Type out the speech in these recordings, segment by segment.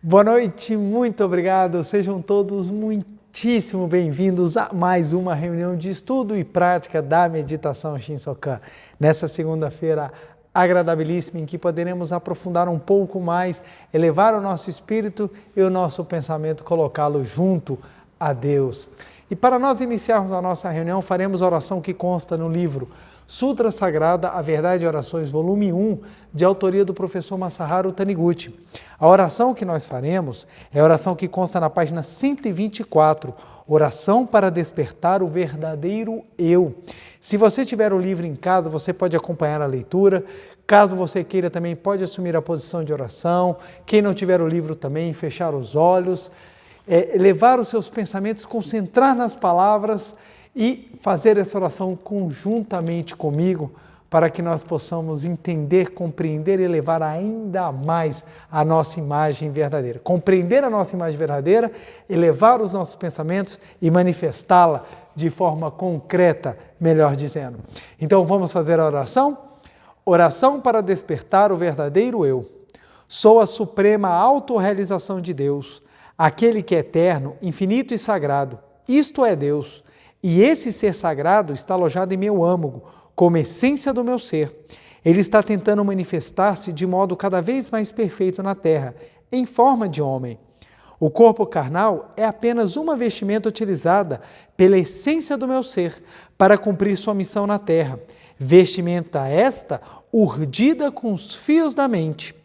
Boa noite, muito obrigado. Sejam todos muitíssimo bem-vindos a mais uma reunião de estudo e prática da meditação Shinsokan. Nessa segunda-feira agradabilíssima em que poderemos aprofundar um pouco mais, elevar o nosso espírito e o nosso pensamento, colocá-lo junto a Deus. E para nós iniciarmos a nossa reunião, faremos a oração que consta no livro Sutra Sagrada, A Verdade e Orações, volume 1, de autoria do professor Masaharu Taniguchi. A oração que nós faremos é a oração que consta na página 124, Oração para Despertar o Verdadeiro Eu. Se você tiver o livro em casa, você pode acompanhar a leitura. Caso você queira, também pode assumir a posição de oração. Quem não tiver o livro também, fechar os olhos, levar os seus pensamentos, concentrar nas palavras e fazer essa oração conjuntamente comigo para que nós possamos entender, compreender e elevar ainda mais a nossa imagem verdadeira. Compreender a nossa imagem verdadeira, elevar os nossos pensamentos e manifestá-la de forma concreta, melhor dizendo. Então vamos fazer a oração? Oração para despertar o verdadeiro eu. Sou a suprema autorrealização de Deus, aquele que é eterno, infinito e sagrado. Isto é Deus. E esse ser sagrado está alojado em meu âmago, como essência do meu ser. Ele está tentando manifestar-se de modo cada vez mais perfeito na Terra, em forma de homem. O corpo carnal é apenas uma vestimenta utilizada pela essência do meu ser para cumprir sua missão na Terra. Vestimenta esta urdida com os fios da mente.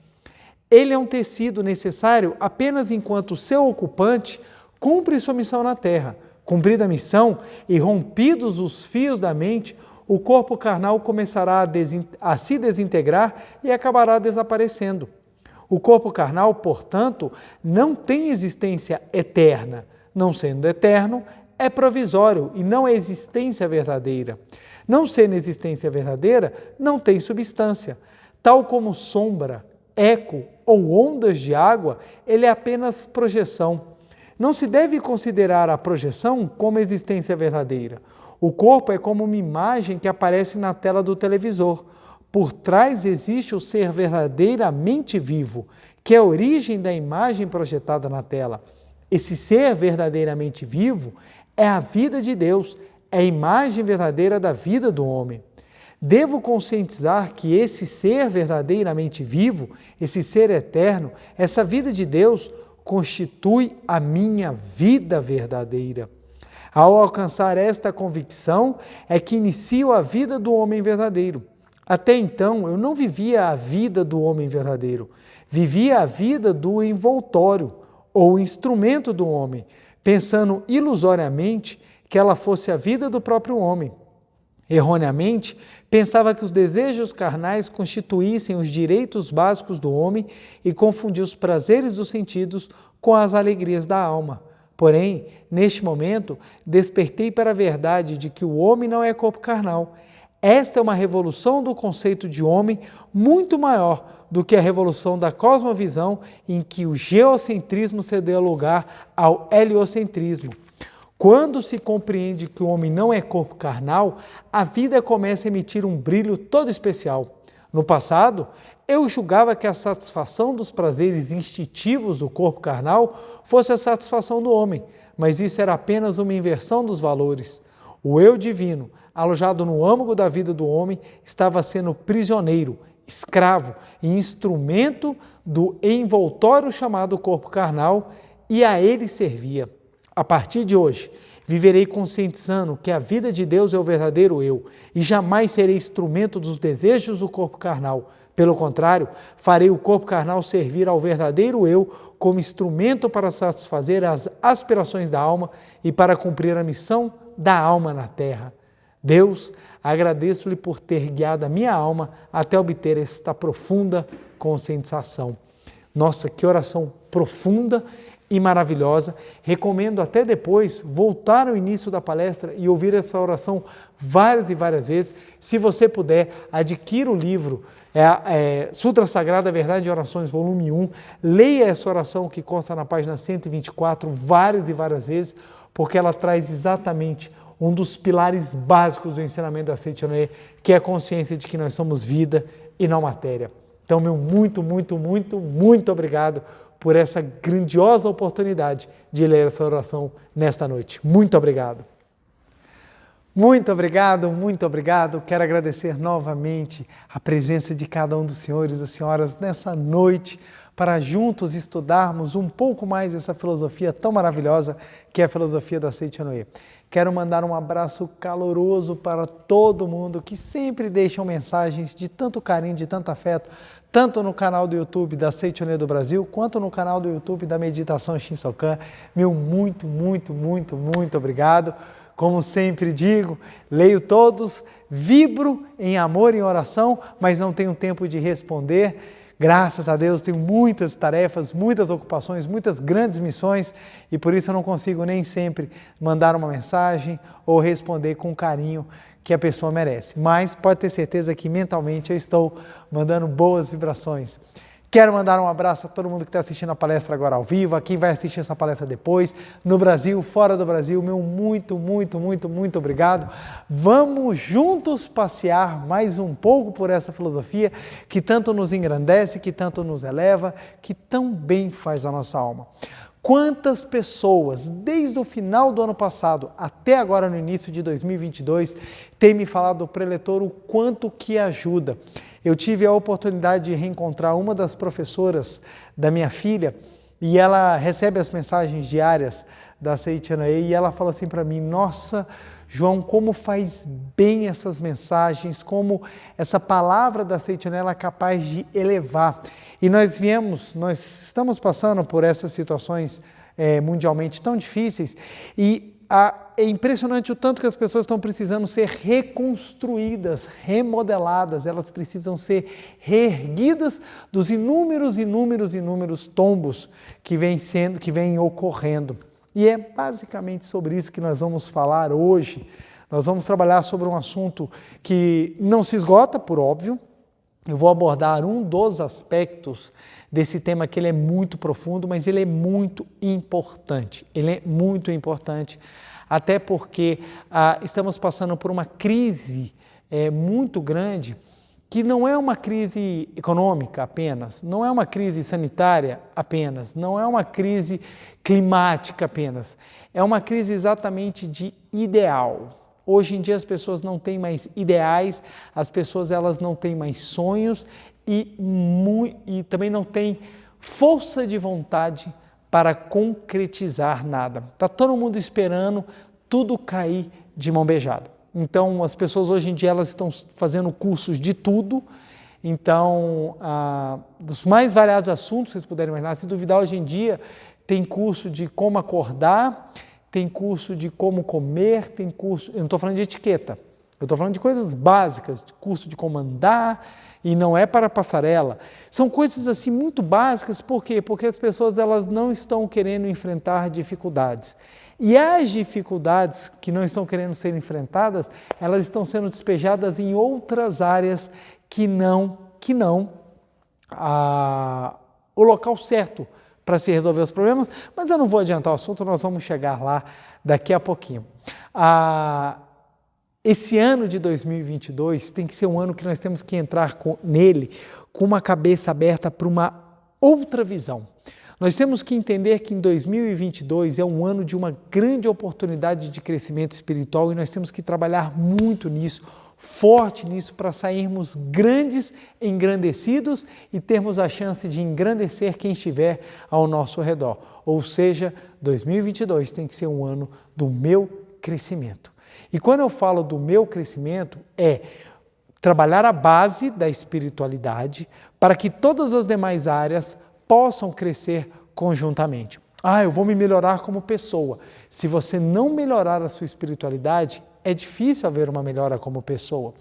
Ele é um tecido necessário apenas enquanto seu ocupante cumpre sua missão na Terra. Cumprida a missão e rompidos os fios da mente, o corpo carnal começará a se desintegrar e acabará desaparecendo. O corpo carnal, portanto, não tem existência eterna. Não sendo eterno, é provisório e não é existência verdadeira. Não sendo existência verdadeira, não tem substância. Tal como sombra, eco ou ondas de água, ele é apenas projeção. Não se deve considerar a projeção como existência verdadeira. O corpo é como uma imagem que aparece na tela do televisor. Por trás existe o ser verdadeiramente vivo, que é a origem da imagem projetada na tela. Esse ser verdadeiramente vivo é a vida de Deus, é a imagem verdadeira da vida do homem. Devo conscientizar que esse ser verdadeiramente vivo, esse ser eterno, essa vida de Deus, constitui a minha vida verdadeira. Ao alcançar esta convicção, é que inicio a vida do homem verdadeiro. Até então, eu não vivia a vida do homem verdadeiro, vivia a vida do envoltório, ou instrumento do homem, pensando ilusoriamente que ela fosse a vida do próprio homem. Erroneamente, pensava que os desejos carnais constituíssem os direitos básicos do homem e confundia os prazeres dos sentidos com as alegrias da alma. Porém, neste momento, despertei para a verdade de que o homem não é corpo carnal. Esta é uma revolução do conceito de homem muito maior do que a revolução da cosmovisão em que o geocentrismo cedeu lugar ao heliocentrismo. Quando se compreende que o homem não é corpo carnal, a vida começa a emitir um brilho todo especial. No passado, eu julgava que a satisfação dos prazeres instintivos do corpo carnal fosse a satisfação do homem, mas isso era apenas uma inversão dos valores. O eu divino, alojado no âmago da vida do homem, estava sendo prisioneiro, escravo e instrumento do envoltório chamado corpo carnal e a ele servia. A partir de hoje, viverei conscientizando que a vida de Deus é o verdadeiro eu e jamais serei instrumento dos desejos do corpo carnal. Pelo contrário, farei o corpo carnal servir ao verdadeiro eu como instrumento para satisfazer as aspirações da alma e para cumprir a missão da alma na terra. Deus, agradeço-lhe por ter guiado a minha alma até obter esta profunda conscientização. Nossa, que oração profunda e maravilhosa. Recomendo até depois voltar ao início da palestra e ouvir essa oração várias e várias vezes. Se você puder, adquira o livro Sutra Sagrada, A Verdade e Orações, volume 1. Leia essa oração que consta na página 124 várias e várias vezes, porque ela traz exatamente um dos pilares básicos do ensinamento da Seiichi no E, que é a consciência de que nós somos vida e não matéria. Então, meu muito obrigado por essa grandiosa oportunidade de ler essa oração nesta noite. Muito obrigado. Muito obrigado, muito obrigado. Quero agradecer novamente a presença de cada um dos senhores e das senhoras nessa noite para juntos estudarmos um pouco mais essa filosofia tão maravilhosa que é a filosofia da Seichonoye. Quero mandar um abraço caloroso para todo mundo que sempre deixam mensagens de tanto carinho, de tanto afeto, tanto no canal do YouTube da Seichonoye do Brasil, quanto no canal do YouTube da Meditação Shinsokan. Meu muito, muito, muito, muito obrigado. Como sempre digo, leio todos, vibro em amor e em oração, mas não tenho tempo de responder. Graças a Deus, tenho muitas tarefas, muitas ocupações, muitas grandes missões e por isso eu não consigo nem sempre mandar uma mensagem ou responder com o carinho que a pessoa merece. Mas pode ter certeza que mentalmente eu estou mandando boas vibrações. Quero mandar um abraço a todo mundo que está assistindo a palestra agora ao vivo, a quem vai assistir essa palestra depois, no Brasil, fora do Brasil, meu muito, muito, muito, muito obrigado. Vamos juntos passear mais um pouco por essa filosofia que tanto nos engrandece, que tanto nos eleva, que tão bem faz a nossa alma. Quantas pessoas, desde o final do ano passado até agora no início de 2022, têm me falado do preletor o quanto que ajuda. Eu tive a oportunidade de reencontrar uma das professoras da minha filha e ela recebe as mensagens diárias da Seichonoye e ela fala assim para mim: nossa, João, como faz bem essas mensagens, como essa palavra da Seichonoye ela é capaz de elevar. E nós estamos passando por essas situações mundialmente tão difíceis e é impressionante o tanto que as pessoas estão precisando ser reconstruídas, remodeladas, elas precisam ser reerguidas dos inúmeros tombos que vêm ocorrendo. E é basicamente sobre isso que nós vamos falar hoje. Nós vamos trabalhar sobre um assunto que não se esgota, por óbvio. Eu vou abordar um dos aspectos desse tema que ele é muito profundo, mas ele é muito importante. Ele é muito importante, até porque estamos passando por uma crise muito grande, que não é uma crise econômica apenas, não é uma crise sanitária apenas, não é uma crise climática apenas, é uma crise exatamente de ideal. Hoje em dia as pessoas não têm mais ideais, as pessoas elas não têm mais sonhos e também não têm força de vontade para concretizar nada. Está todo mundo esperando tudo cair de mão beijada. Então as pessoas hoje em dia elas estão fazendo cursos de tudo, então dos mais variados assuntos, vocês puderem imaginar, se duvidar hoje em dia tem curso de como acordar, tem curso de como comer, tem curso, eu não estou falando de etiqueta, eu estou falando de coisas básicas, de curso de como andar, e não é para passarela. São coisas assim muito básicas, por quê? Porque as pessoas elas não estão querendo enfrentar dificuldades. E as dificuldades que não estão querendo ser enfrentadas, elas estão sendo despejadas em outras áreas que não o local certo para se resolver os problemas, mas eu não vou adiantar o assunto, nós vamos chegar lá daqui a pouquinho. Esse ano de 2022 tem que ser um ano que nós temos que entrar nele com uma cabeça aberta para uma outra visão. Nós temos que entender que em 2022 é um ano de uma grande oportunidade de crescimento espiritual e nós temos que trabalhar muito nisso, forte nisso, para sairmos grandes, engrandecidos e termos a chance de engrandecer quem estiver ao nosso redor. Ou seja, 2022 tem que ser um ano do meu crescimento. E quando eu falo do meu crescimento, é trabalhar a base da espiritualidade para que todas as demais áreas possam crescer conjuntamente. Eu vou me melhorar como pessoa. Se você não melhorar a sua espiritualidade, é difícil haver uma melhora como pessoa.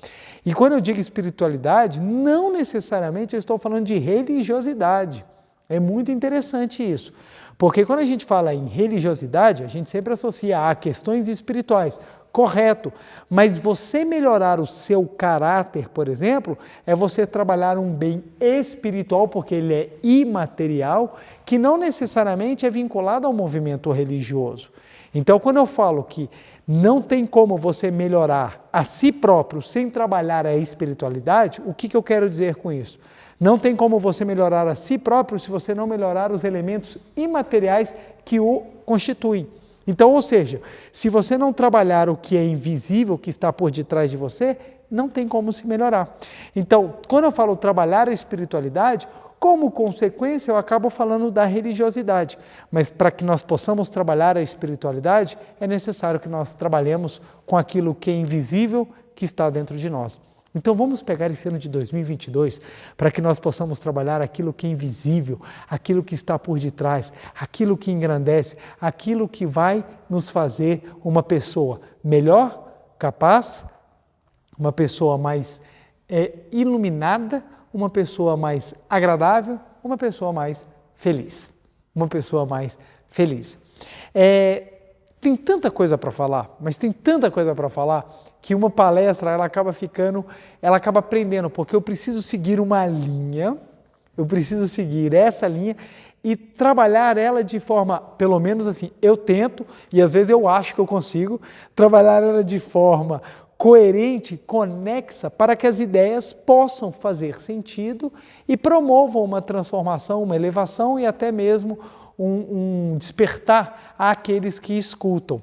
E quando eu digo espiritualidade, não necessariamente eu estou falando de religiosidade. É muito interessante isso. Porque quando a gente fala em religiosidade, a gente sempre associa a questões espirituais. Correto, mas você melhorar o seu caráter, por exemplo, é você trabalhar um bem espiritual, porque ele é imaterial, que não necessariamente é vinculado ao movimento religioso. Então, quando eu falo que não tem como você melhorar a si próprio sem trabalhar a espiritualidade, o que eu quero dizer com isso? Não tem como você melhorar a si próprio se você não melhorar os elementos imateriais que o constituem. Então, ou seja, se você não trabalhar o que é invisível, que está por detrás de você, não tem como se melhorar. Então, quando eu falo trabalhar a espiritualidade, como consequência eu acabo falando da religiosidade. Mas para que nós possamos trabalhar a espiritualidade, é necessário que nós trabalhemos com aquilo que é invisível, que está dentro de nós. Então vamos pegar esse ano de 2022 para que nós possamos trabalhar aquilo que é invisível, aquilo que está por detrás, aquilo que engrandece, aquilo que vai nos fazer uma pessoa melhor, capaz, uma pessoa mais iluminada, uma pessoa mais agradável, uma pessoa mais feliz. Uma pessoa mais feliz. Tem tanta coisa para falar, mas tem tanta coisa para falar que uma palestra ela acaba prendendo, porque eu preciso seguir uma linha, eu preciso seguir essa linha e trabalhar ela de forma, pelo menos assim, eu tento, e às vezes eu acho que eu consigo, trabalhar ela de forma coerente, conexa, para que as ideias possam fazer sentido e promovam uma transformação, uma elevação e até mesmo um despertar àqueles que escutam.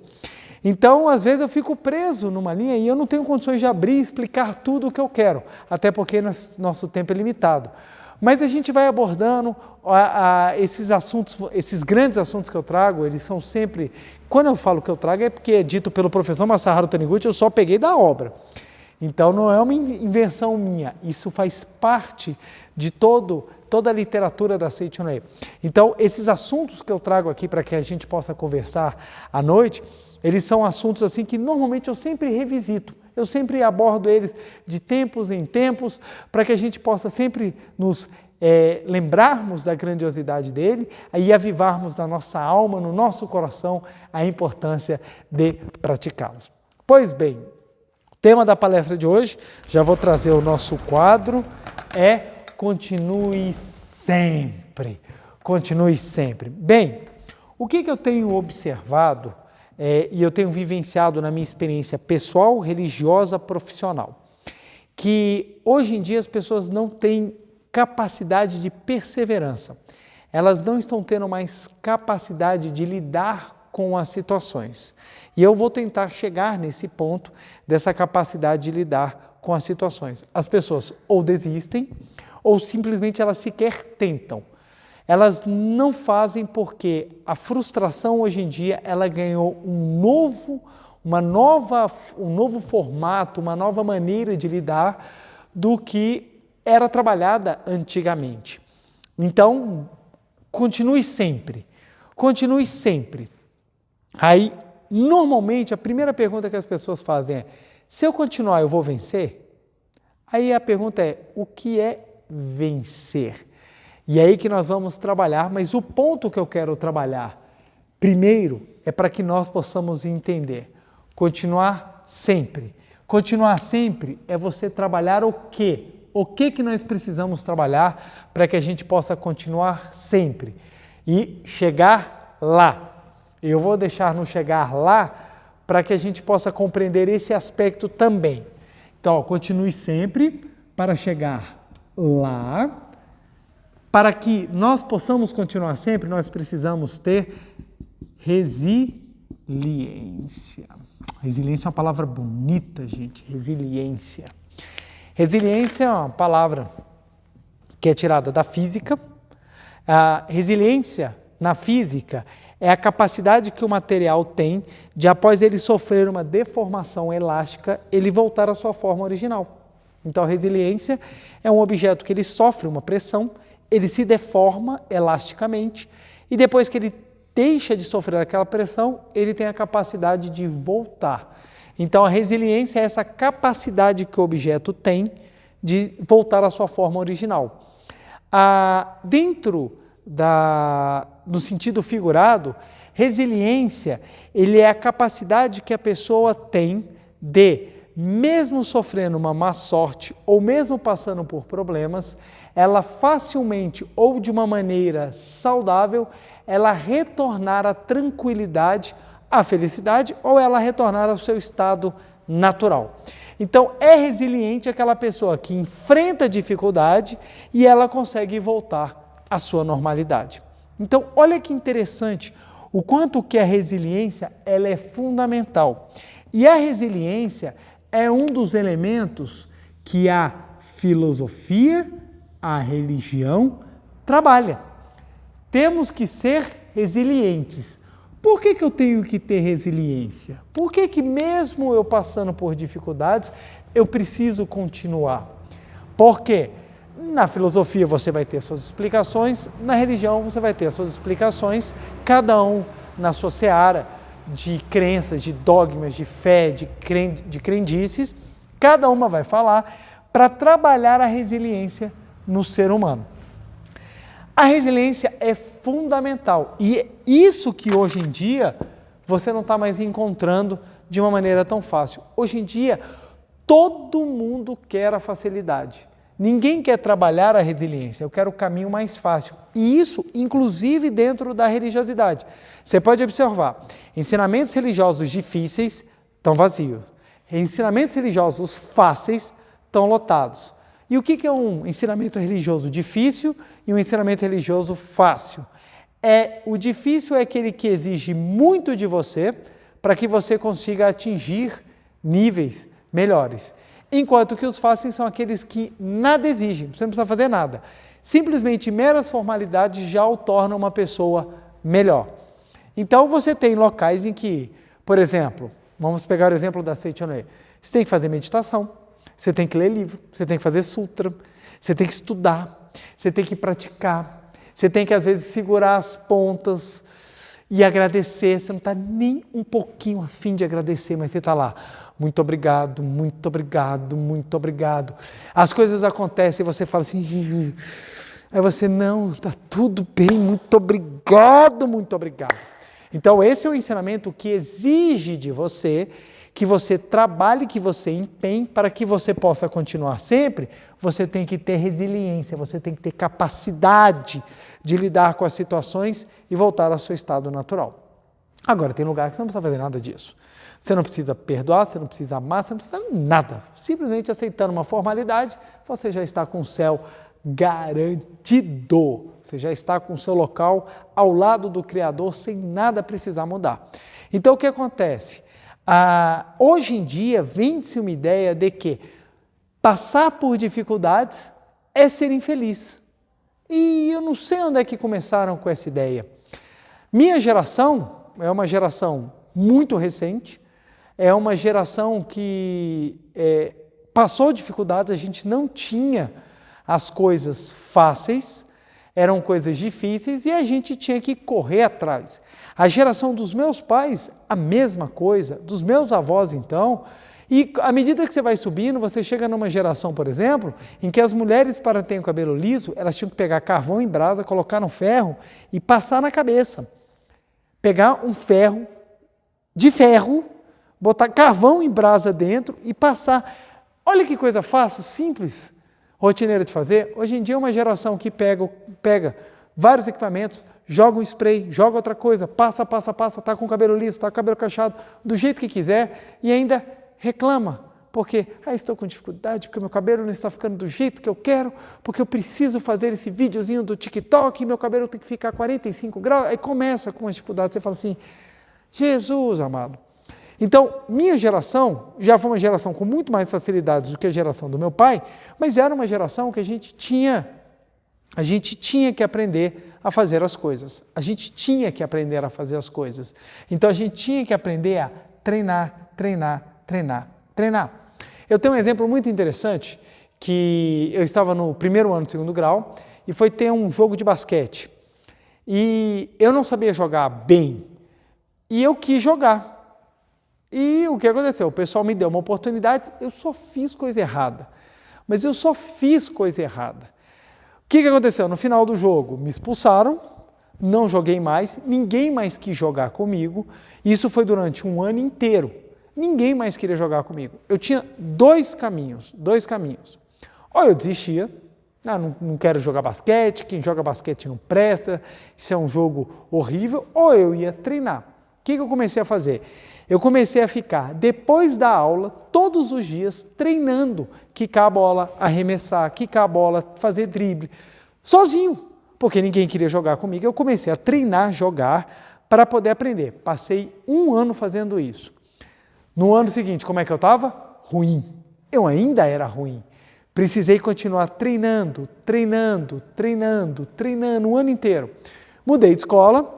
Então, às vezes eu fico preso numa linha e eu não tenho condições de abrir e explicar tudo o que eu quero, até porque nosso tempo é limitado. Mas a gente vai abordando esses assuntos, esses grandes assuntos que eu trago, eles são sempre... Quando eu falo que eu trago é porque é dito pelo professor Masaharu Taniguchi, eu só peguei da obra. Então não é uma invenção minha, isso faz parte de toda a literatura da Seiichi no E. Então esses assuntos que eu trago aqui para que a gente possa conversar à noite, eles são assuntos assim que normalmente eu sempre revisito. Eu sempre abordo eles de tempos em tempos para que a gente possa sempre nos lembrarmos da grandiosidade dele e avivarmos na nossa alma, no nosso coração, a importância de praticá-los. Pois bem, o tema da palestra de hoje, já vou trazer o nosso quadro, é Continue Sempre. Continue sempre. Bem, o que eu tenho observado e eu tenho vivenciado na minha experiência pessoal, religiosa, profissional, que hoje em dia as pessoas não têm capacidade de perseverança. Elas não estão tendo mais capacidade de lidar com as situações. E eu vou tentar chegar nesse ponto dessa capacidade de lidar com as situações. As pessoas ou desistem ou simplesmente elas sequer tentam. Elas não fazem porque a frustração hoje em dia ela ganhou um novo formato, uma nova maneira de lidar do que era trabalhada antigamente. Então, continue sempre. Continue sempre. Aí, normalmente, a primeira pergunta que as pessoas fazem é: se eu continuar, eu vou vencer? Aí a pergunta é: o que é vencer? E é aí que nós vamos trabalhar, mas o ponto que eu quero trabalhar primeiro é para que nós possamos entender. Continuar sempre. Continuar sempre é você trabalhar o quê? O que nós precisamos trabalhar para que a gente possa continuar sempre e chegar lá. Eu vou deixar no chegar lá para que a gente possa compreender esse aspecto também. Então, continue sempre para chegar lá. Para que nós possamos continuar sempre, nós precisamos ter resiliência. Resiliência é uma palavra bonita, gente. Resiliência. Resiliência é uma palavra que é tirada da física. A resiliência na física é a capacidade que o material tem de, após ele sofrer uma deformação elástica, ele voltar à sua forma original. Então, a resiliência é um objeto que ele sofre uma pressão, ele se deforma elasticamente e depois que ele deixa de sofrer aquela pressão, ele tem a capacidade de voltar. Então, a resiliência é essa capacidade que o objeto tem de voltar à sua forma original. Dentro do sentido figurado, resiliência ele é a capacidade que a pessoa tem de, mesmo sofrendo uma má sorte ou mesmo passando por problemas, ela facilmente ou de uma maneira saudável, ela retornar à tranquilidade, à felicidade ou ela retornar ao seu estado natural. Então, é resiliente aquela pessoa que enfrenta a dificuldade e ela consegue voltar à sua normalidade. Então, olha que interessante o quanto que a resiliência ela é fundamental. E a resiliência é um dos elementos que a filosofia, a religião trabalha. Temos que ser resilientes. Por que eu tenho que ter resiliência? Por que mesmo eu passando por dificuldades, eu preciso continuar? Porque na filosofia você vai ter suas explicações, na religião você vai ter suas explicações, cada um na sua seara de crenças, de dogmas, de fé, de crendices, cada uma vai falar para trabalhar a resiliência no ser humano. A resiliência é fundamental e é isso que hoje em dia você não está mais encontrando de uma maneira tão fácil. Hoje em dia, todo mundo quer a facilidade. Ninguém quer trabalhar a resiliência, eu quero o caminho mais fácil. E isso, inclusive, dentro da religiosidade. Você pode observar, ensinamentos religiosos difíceis estão vazios. Ensinamentos religiosos fáceis estão lotados. E o que é um ensinamento religioso difícil e um ensinamento religioso fácil? O difícil é aquele que exige muito de você para que você consiga atingir níveis melhores. Enquanto que os fáceis são aqueles que nada exigem, você não precisa fazer nada. Simplesmente meras formalidades já o tornam uma pessoa melhor. Então você tem locais em que, por exemplo, vamos pegar o exemplo da Seichonoye, você tem que fazer meditação, você tem que ler livro, você tem que fazer sutra, você tem que estudar, você tem que praticar, você tem que às vezes segurar as pontas e agradecer, você não está nem um pouquinho a fim de agradecer, mas você está lá, muito obrigado, muito obrigado, muito obrigado. As coisas acontecem e você fala assim, aí você, não, está tudo bem, muito obrigado, muito obrigado. Então esse é o ensinamento que exige de você que você trabalhe, que você empenhe para que você possa continuar sempre. Você tem que ter resiliência, você tem que ter capacidade de lidar com as situações e voltar ao seu estado natural. Agora, tem lugar que você não precisa fazer nada disso. Você não precisa perdoar, você não precisa amar, você não precisa fazer nada. Simplesmente aceitando uma formalidade, você já está com o céu garantido. Você já está com o seu local ao lado do Criador sem nada precisar mudar. Então, o que acontece? Hoje em dia, vende-se uma ideia de que passar por dificuldades é ser infeliz. E eu não sei onde é que começaram com essa ideia. Minha geração é uma geração muito recente, é uma geração que passou dificuldades, a gente não tinha as coisas fáceis, eram coisas difíceis e a gente tinha que correr atrás. A geração dos meus pais, a mesma coisa, dos meus avós então, e à medida que você vai subindo, você chega numa geração, por exemplo, em que as mulheres, para terem o cabelo liso, elas tinham que pegar carvão em brasa, colocar no ferro e passar na cabeça. Pegar um ferro, de ferro, botar carvão em brasa dentro e passar. Olha que coisa fácil, simples, rotineira de fazer. Hoje em dia é uma geração que pega vários equipamentos, joga um spray, joga outra coisa, passa, está com o cabelo liso, está com o cabelo cacheado, do jeito que quiser e ainda reclama, porque estou com dificuldade, porque meu cabelo não está ficando do jeito que eu quero, porque eu preciso fazer esse videozinho do TikTok e meu cabelo tem que ficar 45 graus, aí começa com uma dificuldade, você fala assim, Jesus amado. Então, minha geração já foi uma geração com muito mais facilidades do que a geração do meu pai, mas era uma geração que a gente tinha que aprender a fazer as coisas. A gente tinha que aprender a fazer as coisas. Então, a gente tinha que aprender a treinar. Eu tenho um exemplo muito interessante, que eu estava no primeiro ano do segundo grau, e foi ter um jogo de basquete. E eu não sabia jogar bem, e eu quis jogar. E o que aconteceu? O pessoal me deu uma oportunidade, eu só fiz coisa errada. Mas eu só fiz coisa errada. O que aconteceu? No final do jogo, me expulsaram, não joguei mais, ninguém mais quis jogar comigo. Isso foi durante um ano inteiro. Ninguém mais queria jogar comigo. Eu tinha dois caminhos. Ou eu desistia, não quero jogar basquete, quem joga basquete não presta, isso é um jogo horrível, ou eu ia treinar. O que eu comecei a fazer? eu comecei a ficar, depois da aula, todos os dias, treinando, quicar a bola, arremessar, quicar a bola, fazer drible, sozinho, porque ninguém queria jogar comigo. Eu comecei a treinar, jogar, para poder aprender. Passei 1 ano fazendo isso. No ano seguinte, como é que eu estava? Ruim. Eu ainda era ruim. Precisei continuar treinando, o ano inteiro. Mudei de escola.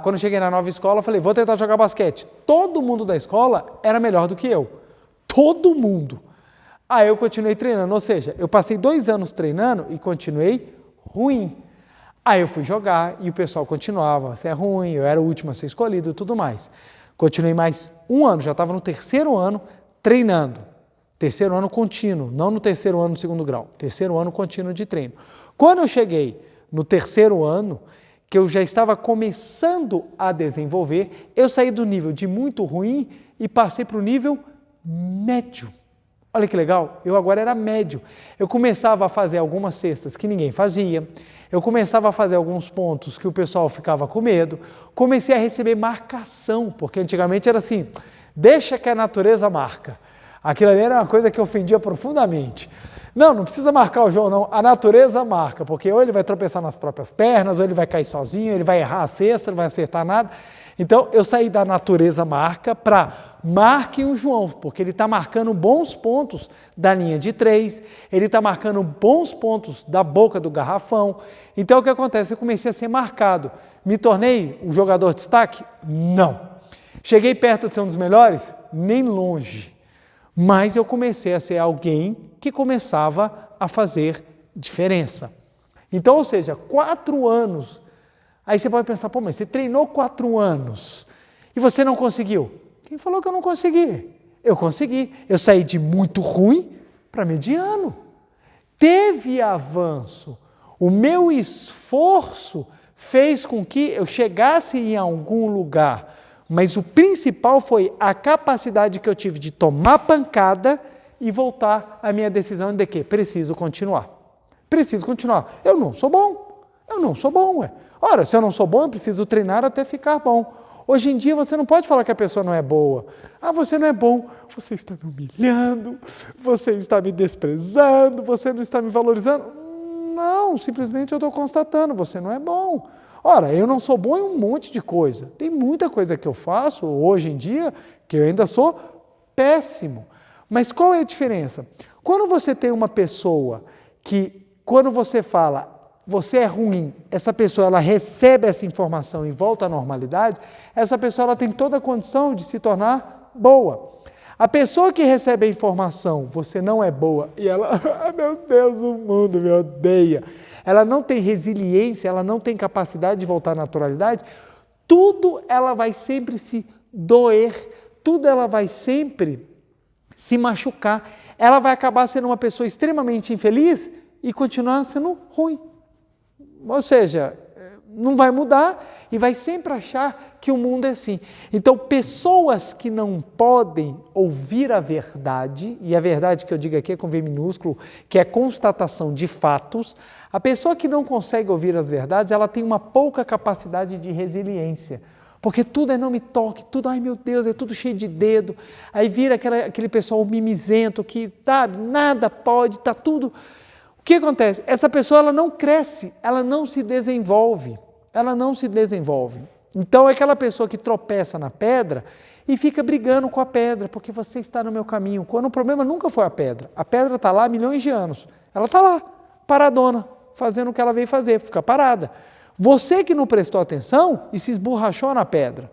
Quando cheguei na nova escola, eu falei, vou tentar jogar basquete. Todo mundo da escola era melhor do que eu. Todo mundo. Aí eu continuei treinando, ou seja, eu passei 2 anos treinando e continuei ruim. Aí eu fui jogar e o pessoal continuava, você é ruim, eu era o último a ser escolhido e tudo mais. Continuei mais 1 ano, já estava no 3º ano treinando. 3º ano contínuo, não no 3º ano do 2º grau, 3º ano contínuo de treino. Quando eu cheguei no 3º ano, que eu já estava começando a desenvolver, eu saí do nível de muito ruim e passei para o nível médio. Olha que legal, eu agora era médio. Eu começava a fazer algumas cestas que ninguém fazia, eu começava a fazer alguns pontos que o pessoal ficava com medo, comecei a receber marcação, porque antigamente era assim, deixa que a natureza marca. Aquilo ali era uma coisa que ofendia profundamente. Não precisa marcar o João não, a natureza marca, porque ou ele vai tropeçar nas próprias pernas, ou ele vai cair sozinho, ele vai errar a cesta, não vai acertar nada. Então eu saí da natureza marca para marquem o João, porque ele está marcando bons pontos da linha de 3, ele está marcando bons pontos da boca do garrafão. Então o que acontece? Eu comecei a ser marcado. Me tornei um jogador de destaque? Não. Cheguei perto de ser um dos melhores? Nem longe. Mas eu comecei a ser alguém que começava a fazer diferença. Então, ou seja, 4 anos. Aí você pode pensar, pô, mas você treinou 4 anos e você não conseguiu. Quem falou que eu não consegui? Eu consegui. Eu saí de muito ruim para mediano. Teve avanço. O meu esforço fez com que eu chegasse em algum lugar. Mas o principal foi a capacidade que eu tive de tomar pancada e voltar à minha decisão de que preciso continuar. Preciso continuar. Eu não sou bom. Ué. Ora, se eu não sou bom, eu preciso treinar até ficar bom. Hoje em dia você não pode falar que a pessoa não é boa. Você não é bom, você está me humilhando, você está me desprezando, você não está me valorizando. Não, simplesmente eu estou constatando, você não é bom. Ora, eu não sou bom em um monte de coisa. Tem muita coisa que eu faço hoje em dia que eu ainda sou péssimo. Mas qual é a diferença? Quando você tem uma pessoa que, quando você fala, você é ruim, essa pessoa ela recebe essa informação e volta à normalidade, essa pessoa ela tem toda a condição de se tornar boa. A pessoa que recebe a informação, você não é boa, e ela, meu Deus, o mundo me odeia, ela não tem resiliência, ela não tem capacidade de voltar à naturalidade, tudo ela vai sempre se doer, tudo ela vai sempre se machucar, ela vai acabar sendo uma pessoa extremamente infeliz e continuar sendo ruim. Ou seja, não vai mudar e vai sempre achar que o mundo é assim. Então, pessoas que não podem ouvir a verdade, e a verdade que eu digo aqui é com V minúsculo, que é constatação de fatos, a pessoa que não consegue ouvir as verdades, ela tem uma pouca capacidade de resiliência. Porque tudo é não me toque, tudo, ai meu Deus, é tudo cheio de dedo. Aí vira aquele pessoal mimizento que, nada pode, está tudo... O que acontece? Essa pessoa ela não cresce, ela não se desenvolve. Então é aquela pessoa que tropeça na pedra e fica brigando com a pedra, porque você está no meu caminho, quando o problema nunca foi a pedra está lá há milhões de anos, ela está lá, paradona, fazendo o que ela veio fazer, fica parada. Você que não prestou atenção e se esborrachou na pedra.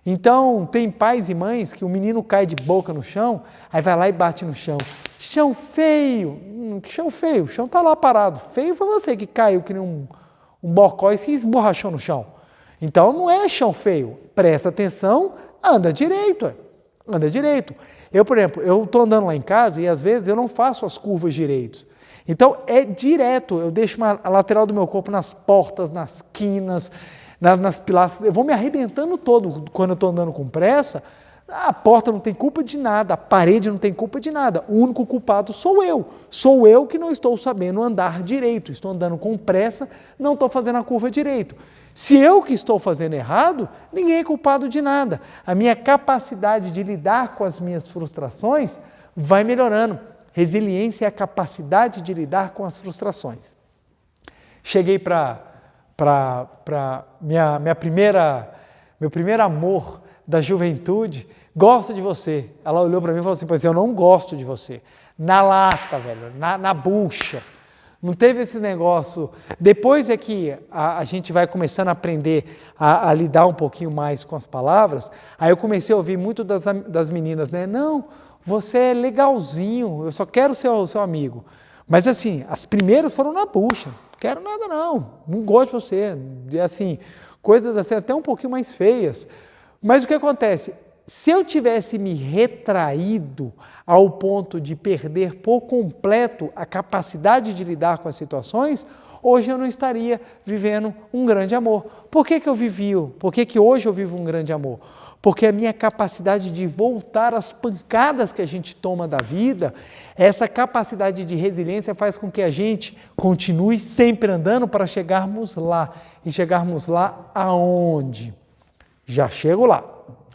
Então, tem pais e mães que o menino cai de boca no chão, aí vai lá e bate no chão. Chão feio. Que chão feio? O chão está lá parado. Feio foi você que caiu que nem um bocó e se esborrachou no chão. Então, não é chão feio. Presta atenção, anda direito. Anda direito. Eu, por exemplo, eu estou andando lá em casa e às vezes eu não faço as curvas direito. Então, é direto. Eu deixo a lateral do meu corpo nas portas, nas quinas, nas pilastras, eu vou me arrebentando todo quando eu estou andando com pressa. A porta não tem culpa de nada, a parede não tem culpa de nada. O único culpado sou eu. Sou eu que não estou sabendo andar direito. Estou andando com pressa, não estou fazendo a curva direito. Se eu que estou fazendo errado, ninguém é culpado de nada. A minha capacidade de lidar com as minhas frustrações vai melhorando. Resiliência é a capacidade de lidar com as frustrações. Cheguei para meu primeiro amor da juventude, gosto de você. Ela olhou para mim e falou assim, pois eu não gosto de você. Na lata, velho, na bucha. Não teve esse negócio. Depois é que a gente vai começando a aprender a lidar um pouquinho mais com as palavras, aí eu comecei a ouvir muito das meninas, né? Não, você é legalzinho, eu só quero ser o seu amigo. Mas assim, as primeiras foram na bucha. Não quero nada não gosto de você. Assim, coisas assim até um pouquinho mais feias. Mas o que acontece? Se eu tivesse me retraído ao ponto de perder por completo a capacidade de lidar com as situações, hoje eu não estaria vivendo um grande amor. Por que eu vivi? Por que hoje eu vivo um grande amor? Porque a minha capacidade de voltar às pancadas que a gente toma da vida, essa capacidade de resiliência faz com que a gente continue sempre andando para chegarmos lá. E chegarmos lá aonde? Já chego lá.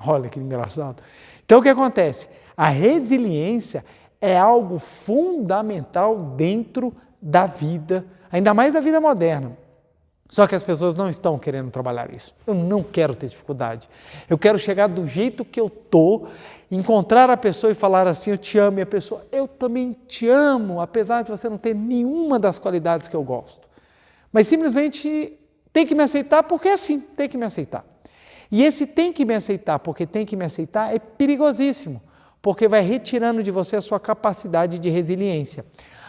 Olha que engraçado. Então o que acontece? A resiliência é algo fundamental dentro da vida, ainda mais da vida moderna. Só que as pessoas não estão querendo trabalhar isso. Eu não quero ter dificuldade. Eu quero chegar do jeito que eu estou, encontrar a pessoa e falar assim, eu te amo, e a pessoa, eu também te amo, apesar de você não ter nenhuma das qualidades que eu gosto. Mas simplesmente tem que me aceitar porque é assim, tem que me aceitar. E esse tem que me aceitar porque tem que me aceitar é perigosíssimo, porque vai retirando de você a sua capacidade de resiliência.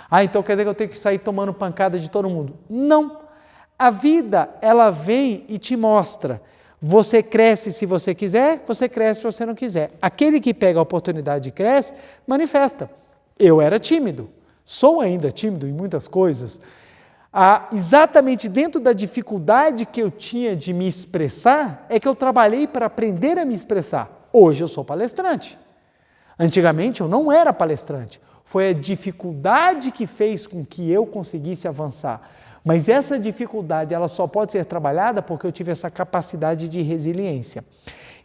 Ah, então quer dizer que eu tenho que sair tomando pancada de todo mundo? Não. A vida, ela vem e te mostra. Você cresce se você quiser, você cresce se você não quiser. Aquele que pega a oportunidade e cresce, manifesta. Eu era tímido, sou ainda tímido em muitas coisas. Exatamente dentro da dificuldade que eu tinha de me expressar, é que eu trabalhei para aprender a me expressar. Hoje eu sou palestrante. Antigamente eu não era palestrante. Foi a dificuldade que fez com que eu conseguisse avançar. Mas essa dificuldade ela só pode ser trabalhada porque eu tive essa capacidade de resiliência.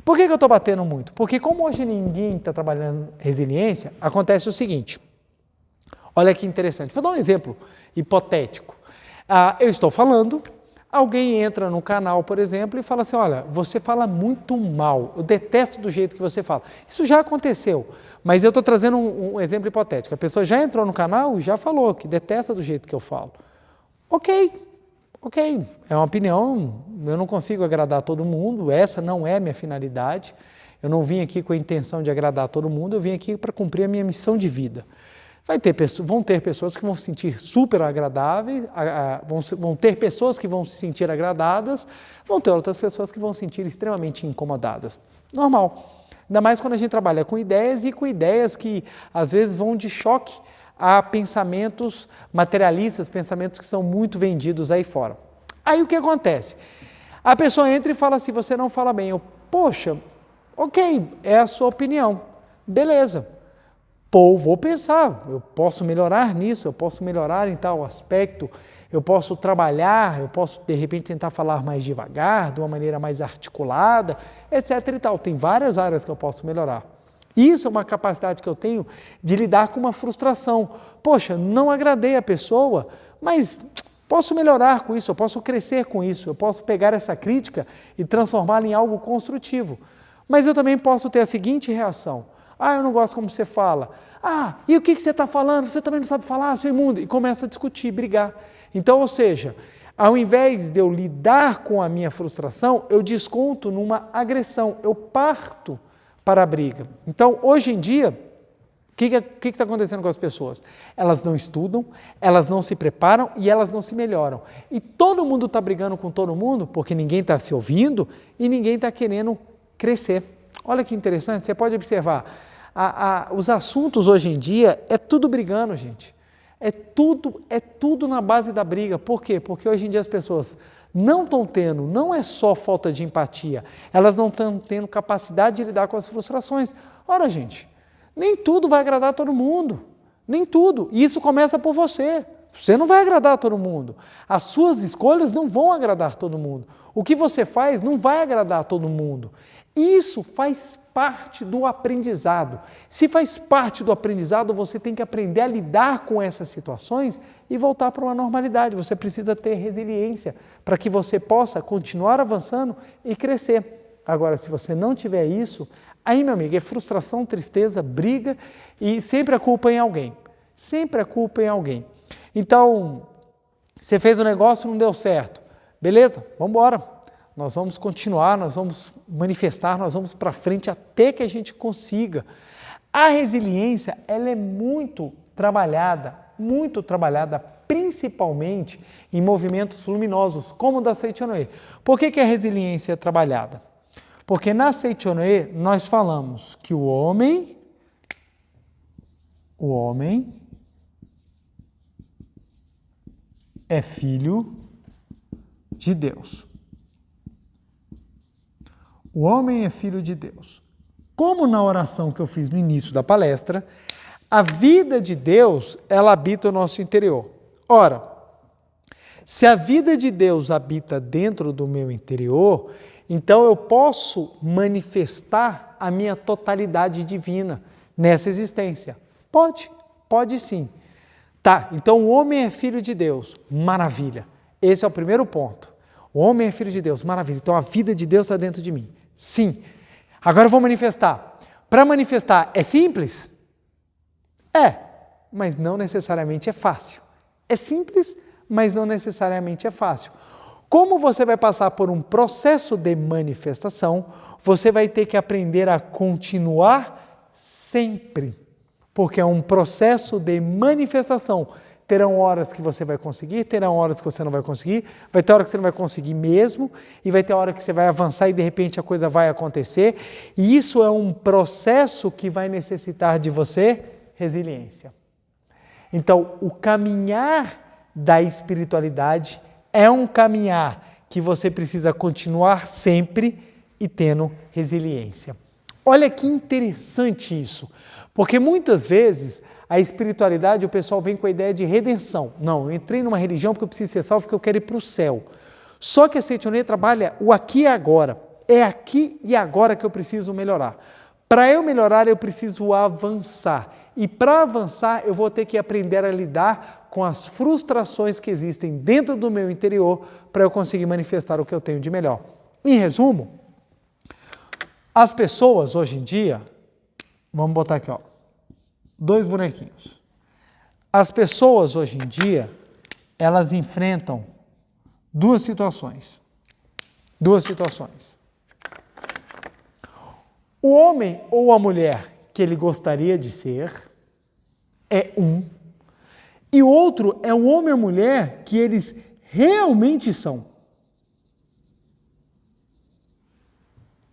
Por que eu estou batendo muito? Porque como hoje ninguém está trabalhando resiliência, acontece o seguinte. Olha que interessante. Vou dar um exemplo hipotético. Eu estou falando, alguém entra no canal, por exemplo, e fala assim, olha, você fala muito mal, eu detesto do jeito que você fala. Isso já aconteceu, mas eu estou trazendo um exemplo hipotético. A pessoa já entrou no canal e já falou que detesta do jeito que eu falo. Ok, é uma opinião, eu não consigo agradar todo mundo, essa não é a minha finalidade, eu não vim aqui com a intenção de agradar todo mundo, eu vim aqui para cumprir a minha missão de vida. Vão ter pessoas que vão se sentir super agradáveis, vão ter pessoas que vão se sentir agradadas, vão ter outras pessoas que vão se sentir extremamente incomodadas. Normal. Ainda mais quando a gente trabalha com ideias e com ideias que às vezes vão de choque a pensamentos materialistas, pensamentos que são muito vendidos aí fora. Aí o que acontece? A pessoa entra e fala assim, você não fala bem. Poxa, ok, é a sua opinião, beleza. Vou pensar, eu posso melhorar nisso, eu posso melhorar em tal aspecto, eu posso trabalhar, eu posso de repente tentar falar mais devagar, de uma maneira mais articulada, etc. e tal. Tem várias áreas que eu posso melhorar. Isso é uma capacidade que eu tenho de lidar com uma frustração. Poxa, não agradei a pessoa, mas posso melhorar com isso, eu posso crescer com isso, eu posso pegar essa crítica e transformá-la em algo construtivo. Mas eu também posso ter a seguinte reação. Eu não gosto como você fala. E o que você está falando? Você também não sabe falar, seu imundo. E começa a discutir, brigar. Então, ou seja, ao invés de eu lidar com a minha frustração, eu desconto numa agressão, eu parto para a briga. Então, hoje em dia, o que está acontecendo com as pessoas? Elas não estudam, elas não se preparam e elas não se melhoram. E todo mundo está brigando com todo mundo porque ninguém está se ouvindo e ninguém está querendo crescer. Olha que interessante, você pode observar. Os assuntos hoje em dia é tudo brigando, gente. É tudo na base da briga. Por quê? Porque hoje em dia as pessoas não estão tendo, não é só falta de empatia, elas não estão tendo capacidade de lidar com as frustrações. Ora, gente, nem tudo vai agradar a todo mundo, nem tudo, e isso começa por você. Você não vai agradar a todo mundo, as suas escolhas não vão agradar todo mundo, o que você faz não vai agradar a todo mundo. Isso faz parte do aprendizado. Se faz parte do aprendizado, você tem que aprender a lidar com essas situações e voltar para uma normalidade. Você precisa ter resiliência para que você possa continuar avançando e crescer. Agora, se você não tiver isso, aí, meu amigo, é frustração, tristeza, briga e sempre a culpa em alguém. Sempre a culpa em alguém. Então, você fez um negócio e não deu certo. Beleza, vamos embora. Nós vamos continuar, nós vamos manifestar, nós vamos para frente até que a gente consiga. A resiliência, ela é muito trabalhada, principalmente em movimentos luminosos, como o da Seichonoye. Por que a resiliência é trabalhada? Porque na Seichonoye nós falamos que o homem é filho de Deus. O homem é filho de Deus. Como na oração que eu fiz no início da palestra, a vida de Deus, ela habita o nosso interior. Ora, se a vida de Deus habita dentro do meu interior, então eu posso manifestar a minha totalidade divina nessa existência. Pode sim. Tá, então o homem é filho de Deus, maravilha. Esse é o primeiro ponto. O homem é filho de Deus, maravilha. Então a vida de Deus está dentro de mim. Sim. Agora eu vou manifestar. Para manifestar é simples? É, mas não necessariamente é fácil. É simples, mas não necessariamente é fácil. Como você vai passar por um processo de manifestação, você vai ter que aprender a continuar sempre, porque é um processo de manifestação. Terão horas que você vai conseguir, terão horas que você não vai conseguir, vai ter hora que você não vai conseguir mesmo, e vai ter hora que você vai avançar e de repente a coisa vai acontecer. E isso é um processo que vai necessitar de você resiliência. Então, o caminhar da espiritualidade é um caminhar que você precisa continuar sempre e tendo resiliência. Olha que interessante isso, porque muitas vezes a espiritualidade, o pessoal vem com a ideia de redenção. Não, eu entrei numa religião porque eu preciso ser salvo, porque eu quero ir para o céu. Só que a Seichonoye trabalha o aqui e agora. É aqui e agora que eu preciso melhorar. Para eu melhorar, eu preciso avançar. E para avançar, eu vou ter que aprender a lidar com as frustrações que existem dentro do meu interior para eu conseguir manifestar o que eu tenho de melhor. Em resumo, as pessoas hoje em dia, vamos botar aqui, ó, 2 bonequinhos. As pessoas hoje em dia, elas enfrentam duas situações. O homem ou a mulher que ele gostaria de ser é um, e o outro é o homem ou a mulher que eles realmente são.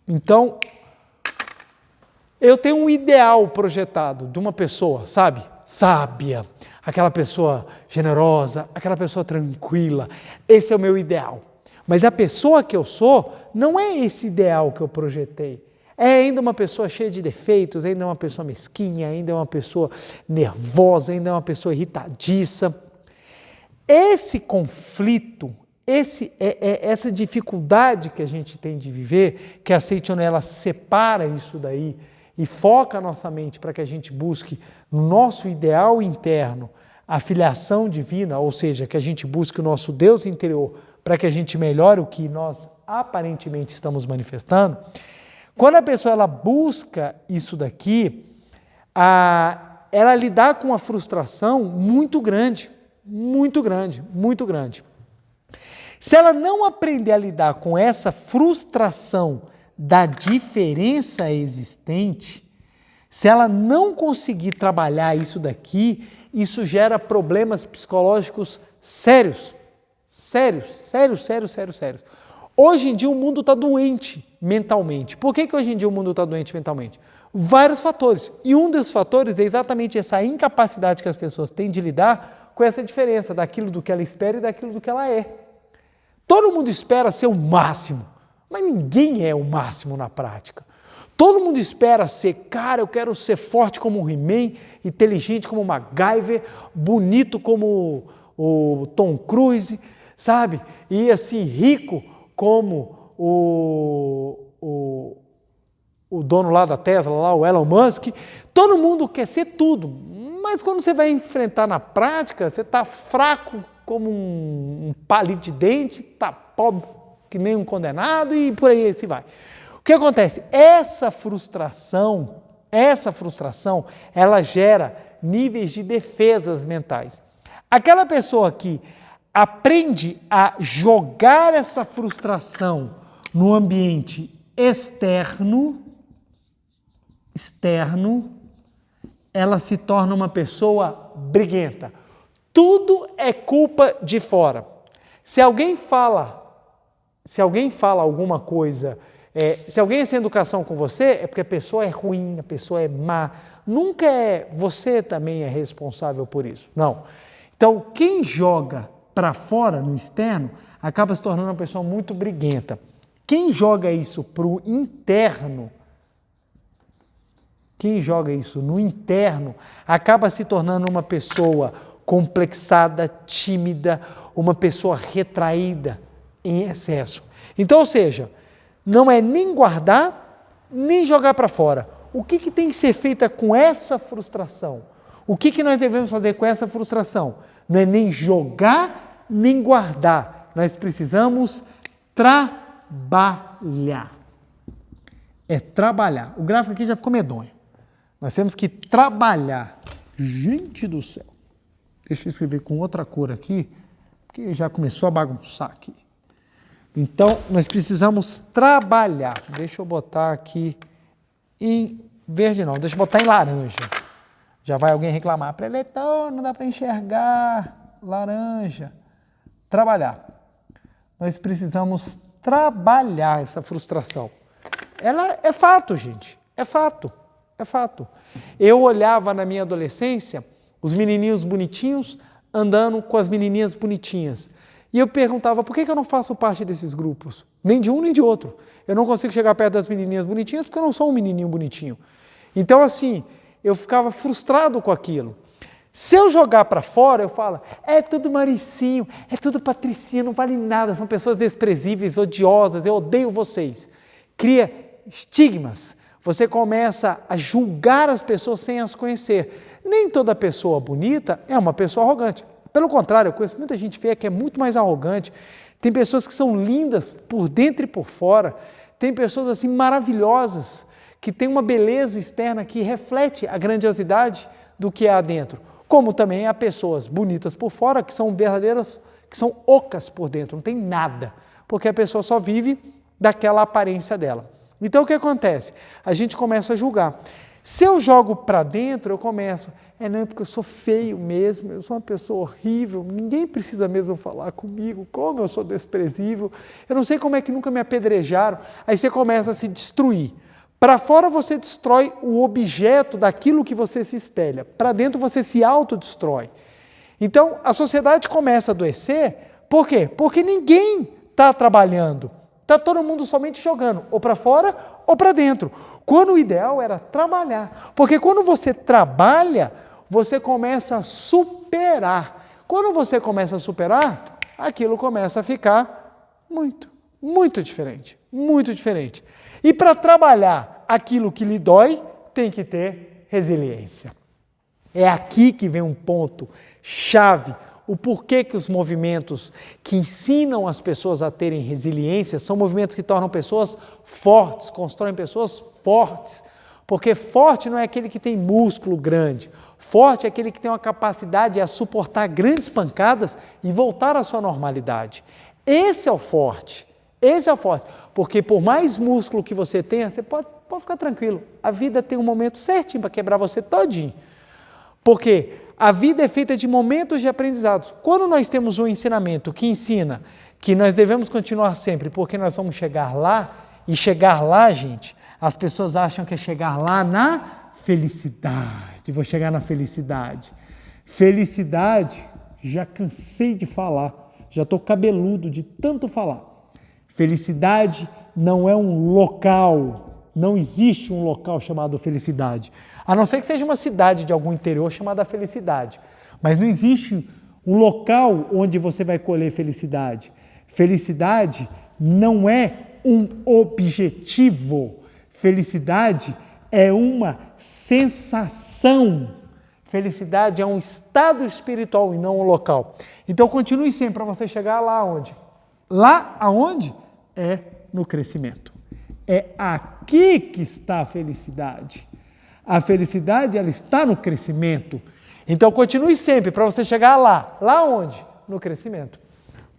Então, eu tenho um ideal projetado de uma pessoa, sabe? Sábia, aquela pessoa generosa, aquela pessoa tranquila. Esse é o meu ideal. Mas a pessoa que eu sou não é esse ideal que eu projetei. É ainda uma pessoa cheia de defeitos, ainda é uma pessoa mesquinha, ainda é uma pessoa nervosa, ainda é uma pessoa irritadiça. Esse conflito, essa dificuldade que a gente tem de viver, que a Seichonoye ela separa isso daí e foca a nossa mente para que a gente busque no nosso ideal interno a filiação divina, ou seja, que a gente busque o nosso Deus interior para que a gente melhore o que nós aparentemente estamos manifestando. Quando a pessoa ela busca isso daqui, ela lidar com uma frustração muito grande. Se ela não aprender a lidar com essa frustração da diferença existente, se ela não conseguir trabalhar isso daqui, isso gera problemas psicológicos sérios. Hoje em dia o mundo está doente mentalmente. Por que hoje em dia o mundo está doente mentalmente? Vários fatores. E um dos fatores é exatamente essa incapacidade que as pessoas têm de lidar com essa diferença daquilo do que ela espera e daquilo do que ela é. Todo mundo espera ser o máximo, mas ninguém é o máximo na prática. Todo mundo espera ser, cara, eu quero ser forte como o He-Man, inteligente como o MacGyver, bonito como o Tom Cruise, sabe? E assim, rico como o dono lá da Tesla, lá, o Elon Musk. Todo mundo quer ser tudo, mas quando você vai enfrentar na prática, você está fraco como um palito de dente, está pobre que nem um condenado e por aí se vai. O que acontece? Essa frustração, ela gera níveis de defesas mentais. Aquela pessoa que aprende a jogar essa frustração no ambiente externo, ela se torna uma pessoa briguenta. Tudo é culpa de fora. Se alguém fala alguma coisa, se alguém é sem educação com você, é porque a pessoa é ruim, a pessoa é má. Nunca você também é responsável por isso. Não. Então, quem joga para fora, no externo, acaba se tornando uma pessoa muito briguenta. Quem joga isso para o interno, acaba se tornando uma pessoa complexada, tímida, uma pessoa retraída em excesso. Então, ou seja, não é nem guardar, nem jogar para fora. O que tem que ser feito com essa frustração? O que nós devemos fazer com essa frustração? Não é nem jogar, nem guardar. Nós precisamos trabalhar. É trabalhar. O gráfico aqui já ficou medonho. Nós temos que trabalhar. Gente do céu. Deixa eu escrever com outra cor aqui, porque já começou a bagunçar aqui. Então, nós precisamos trabalhar. Deixa eu botar aqui em verde não, deixa eu botar em laranja. Já vai alguém reclamar, preletor, não dá para enxergar, laranja. Trabalhar. Nós precisamos trabalhar essa frustração. Ela é fato, gente, é fato. Eu olhava na minha adolescência os menininhos bonitinhos andando com as menininhas bonitinhas. E eu perguntava, por que eu não faço parte desses grupos? Nem de um, nem de outro. Eu não consigo chegar perto das menininhas bonitinhas porque eu não sou um menininho bonitinho. Então, assim, eu ficava frustrado com aquilo. Se eu jogar para fora, eu falo, é tudo Maricinho, é tudo Patricinha, não vale nada, são pessoas desprezíveis, odiosas, eu odeio vocês. Cria estigmas. Você começa a julgar as pessoas sem as conhecer. Nem toda pessoa bonita é uma pessoa arrogante. Pelo contrário, eu conheço muita gente feia que é muito mais arrogante. Tem pessoas que são lindas por dentro e por fora. Tem pessoas assim maravilhosas, que têm uma beleza externa que reflete a grandiosidade do que há dentro. Como também há pessoas bonitas por fora que são verdadeiras, que são ocas por dentro, não tem nada, porque a pessoa só vive daquela aparência dela. Então o que acontece? A gente começa a julgar. Se eu jogo para dentro, eu começo, não é porque eu sou feio mesmo, eu sou uma pessoa horrível, ninguém precisa mesmo falar comigo, como eu sou desprezível, eu não sei como é que nunca me apedrejaram. Aí você começa a se destruir. Para fora você destrói o objeto daquilo que você se espelha, para dentro você se autodestrói. Então a sociedade começa a adoecer, por quê? Porque ninguém está trabalhando, está todo mundo somente jogando, ou para fora ou para dentro. Quando o ideal era trabalhar, porque quando você trabalha, você começa a superar. Quando você começa a superar, aquilo começa a ficar muito diferente, muito diferente. E para trabalhar aquilo que lhe dói, tem que ter resiliência. É aqui que vem um ponto chave, o porquê que os movimentos que ensinam as pessoas a terem resiliência são movimentos que tornam pessoas fortes, constroem pessoas fortes. Porque forte não é aquele que tem músculo grande, forte é aquele que tem uma capacidade a suportar grandes pancadas e voltar à sua normalidade. Esse é o forte, porque por mais músculo que você tenha, você pode ficar tranquilo, a vida tem um momento certinho para quebrar você todinho. Porque a vida é feita de momentos de aprendizados. Quando nós temos um ensinamento que ensina que nós devemos continuar sempre porque nós vamos chegar lá, e chegar lá, gente, as pessoas acham que é chegar lá na felicidade. Vou chegar na felicidade. Felicidade, já cansei de falar, Já estou cabeludo de tanto falar. Felicidade não é um local, não existe um local chamado felicidade. A não ser que seja uma cidade de algum interior chamada felicidade. Mas não existe um local onde você vai colher felicidade. Felicidade não é um objetivo. Felicidade é uma sensação. Felicidade é um estado espiritual e não um local. Então continue sempre para você chegar lá onde? Lá aonde? É no crescimento. É aqui que está a felicidade. A felicidade, ela está no crescimento. Então continue sempre para você chegar lá. Lá onde? No crescimento.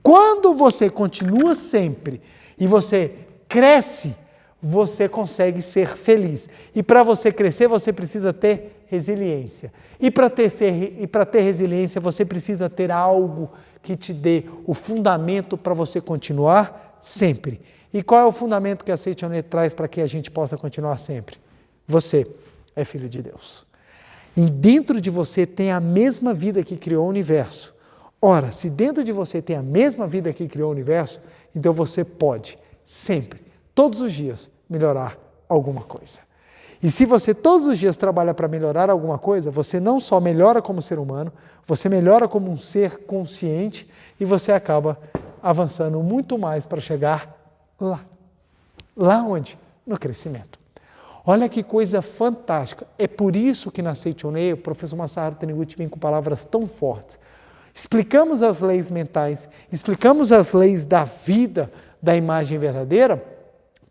Quando você continua sempre e você cresce, você consegue ser feliz. E para você crescer, você precisa ter resiliência. E para ter resiliência, você precisa ter algo que te dê o fundamento para você continuar sempre. E qual é o fundamento que a Seitonê traz para que a gente possa continuar sempre? Você é filho de Deus. E dentro de você tem a mesma vida que criou o universo. Ora, se dentro de você tem a mesma vida que criou o universo, então você pode sempre, todos os dias, melhorar alguma coisa. E se você todos os dias trabalha para melhorar alguma coisa, você não só melhora como ser humano, você melhora como um ser consciente e você acaba avançando muito mais para chegar lá. Lá onde? No crescimento. Olha que coisa fantástica. É por isso que na Seitonê, o professor Masaharu Taniguchi vem com palavras tão fortes. Explicamos as leis mentais, explicamos as leis da vida, da imagem verdadeira,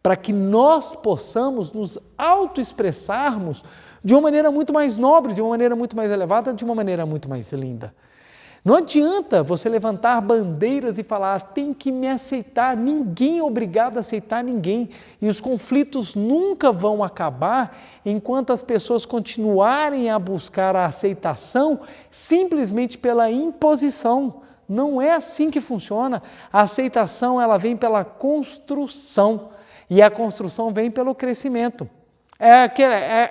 para que nós possamos nos autoexpressarmos de uma maneira muito mais nobre, de uma maneira muito mais elevada, de uma maneira muito mais linda. Não adianta você levantar bandeiras e falar, tem que me aceitar, ninguém é obrigado a aceitar ninguém. E os conflitos nunca vão acabar enquanto as pessoas continuarem a buscar a aceitação simplesmente pela imposição. Não é assim que funciona. A aceitação ela vem pela construção e a construção vem pelo crescimento. É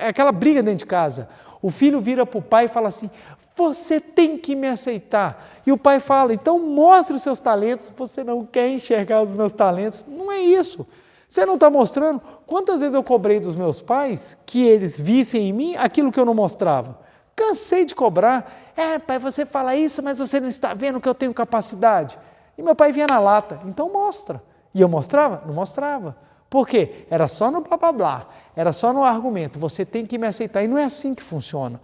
aquela briga dentro de casa. O filho vira para o pai e fala assim, você tem que me aceitar. E o pai fala, então mostre os seus talentos, você não quer enxergar os meus talentos. Não é isso. Você não está mostrando. Quantas vezes eu cobrei dos meus pais que eles vissem em mim aquilo que eu não mostrava? Cansei de cobrar. Pai, você fala isso, mas você não está vendo que eu tenho capacidade. E meu pai vinha na lata, então mostra. E eu mostrava? Não mostrava. Por quê? Era só no blá blá blá, era só no argumento, você tem que me aceitar. E não é assim que funciona.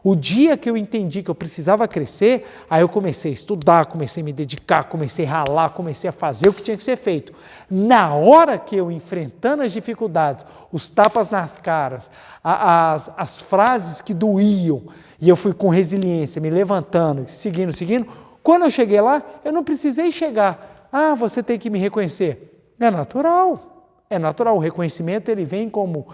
O dia que eu entendi que eu precisava crescer, aí eu comecei a estudar, comecei a me dedicar, comecei a ralar, comecei a fazer o que tinha que ser feito. Na hora que eu, enfrentando as dificuldades, os tapas nas caras, as frases que doíam, e eu fui com resiliência, me levantando, seguindo, quando eu cheguei lá, eu não precisei chegar. Você tem que me reconhecer. É natural. É natural, o reconhecimento ele vem como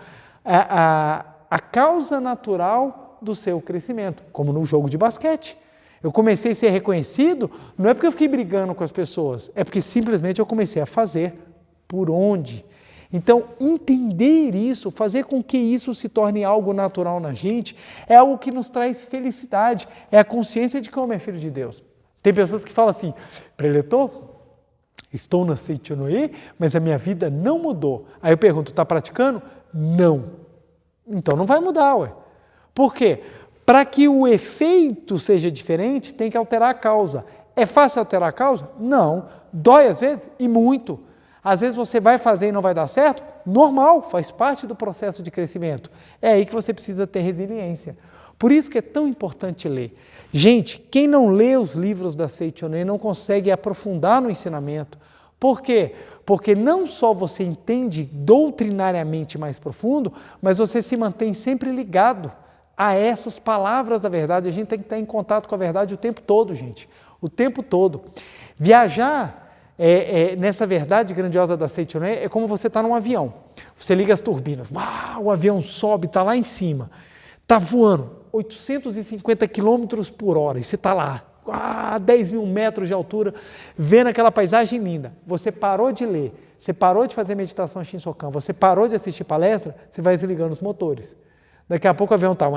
a causa natural do seu crescimento, como no jogo de basquete. Eu comecei a ser reconhecido, não é porque eu fiquei brigando com as pessoas, é porque simplesmente eu comecei a fazer por onde. Então, entender isso, fazer com que isso se torne algo natural na gente, é algo que nos traz felicidade, é a consciência de que o homem é filho de Deus. Tem pessoas que falam assim, preletor, estou na Seitonê, mas a minha vida não mudou. Aí eu pergunto, está praticando? Não. Então não vai mudar, ué. Por quê? Para que o efeito seja diferente, tem que alterar a causa. É fácil alterar a causa? Não. Dói às vezes? E muito. Às vezes você vai fazer e não vai dar certo? Normal, faz parte do processo de crescimento. É aí que você precisa ter resiliência. Por isso que é tão importante ler. Gente, quem não lê os livros da Seitonê não consegue aprofundar no ensinamento. Por quê? Porque não só você entende doutrinariamente mais profundo, mas você se mantém sempre ligado a essas palavras da verdade. A gente tem que estar em contato com a verdade o tempo todo, gente. O tempo todo. Viajar nessa verdade grandiosa da Seitonê é como você está num avião. Você liga as turbinas, o avião sobe, está lá em cima, está voando 850 quilômetros por hora e você está lá, a 10 mil metros de altura, vendo aquela paisagem linda. Você parou de ler, você parou de fazer meditação Shinsokan, você parou de assistir palestra, você vai desligando os motores. Daqui a pouco o avião está,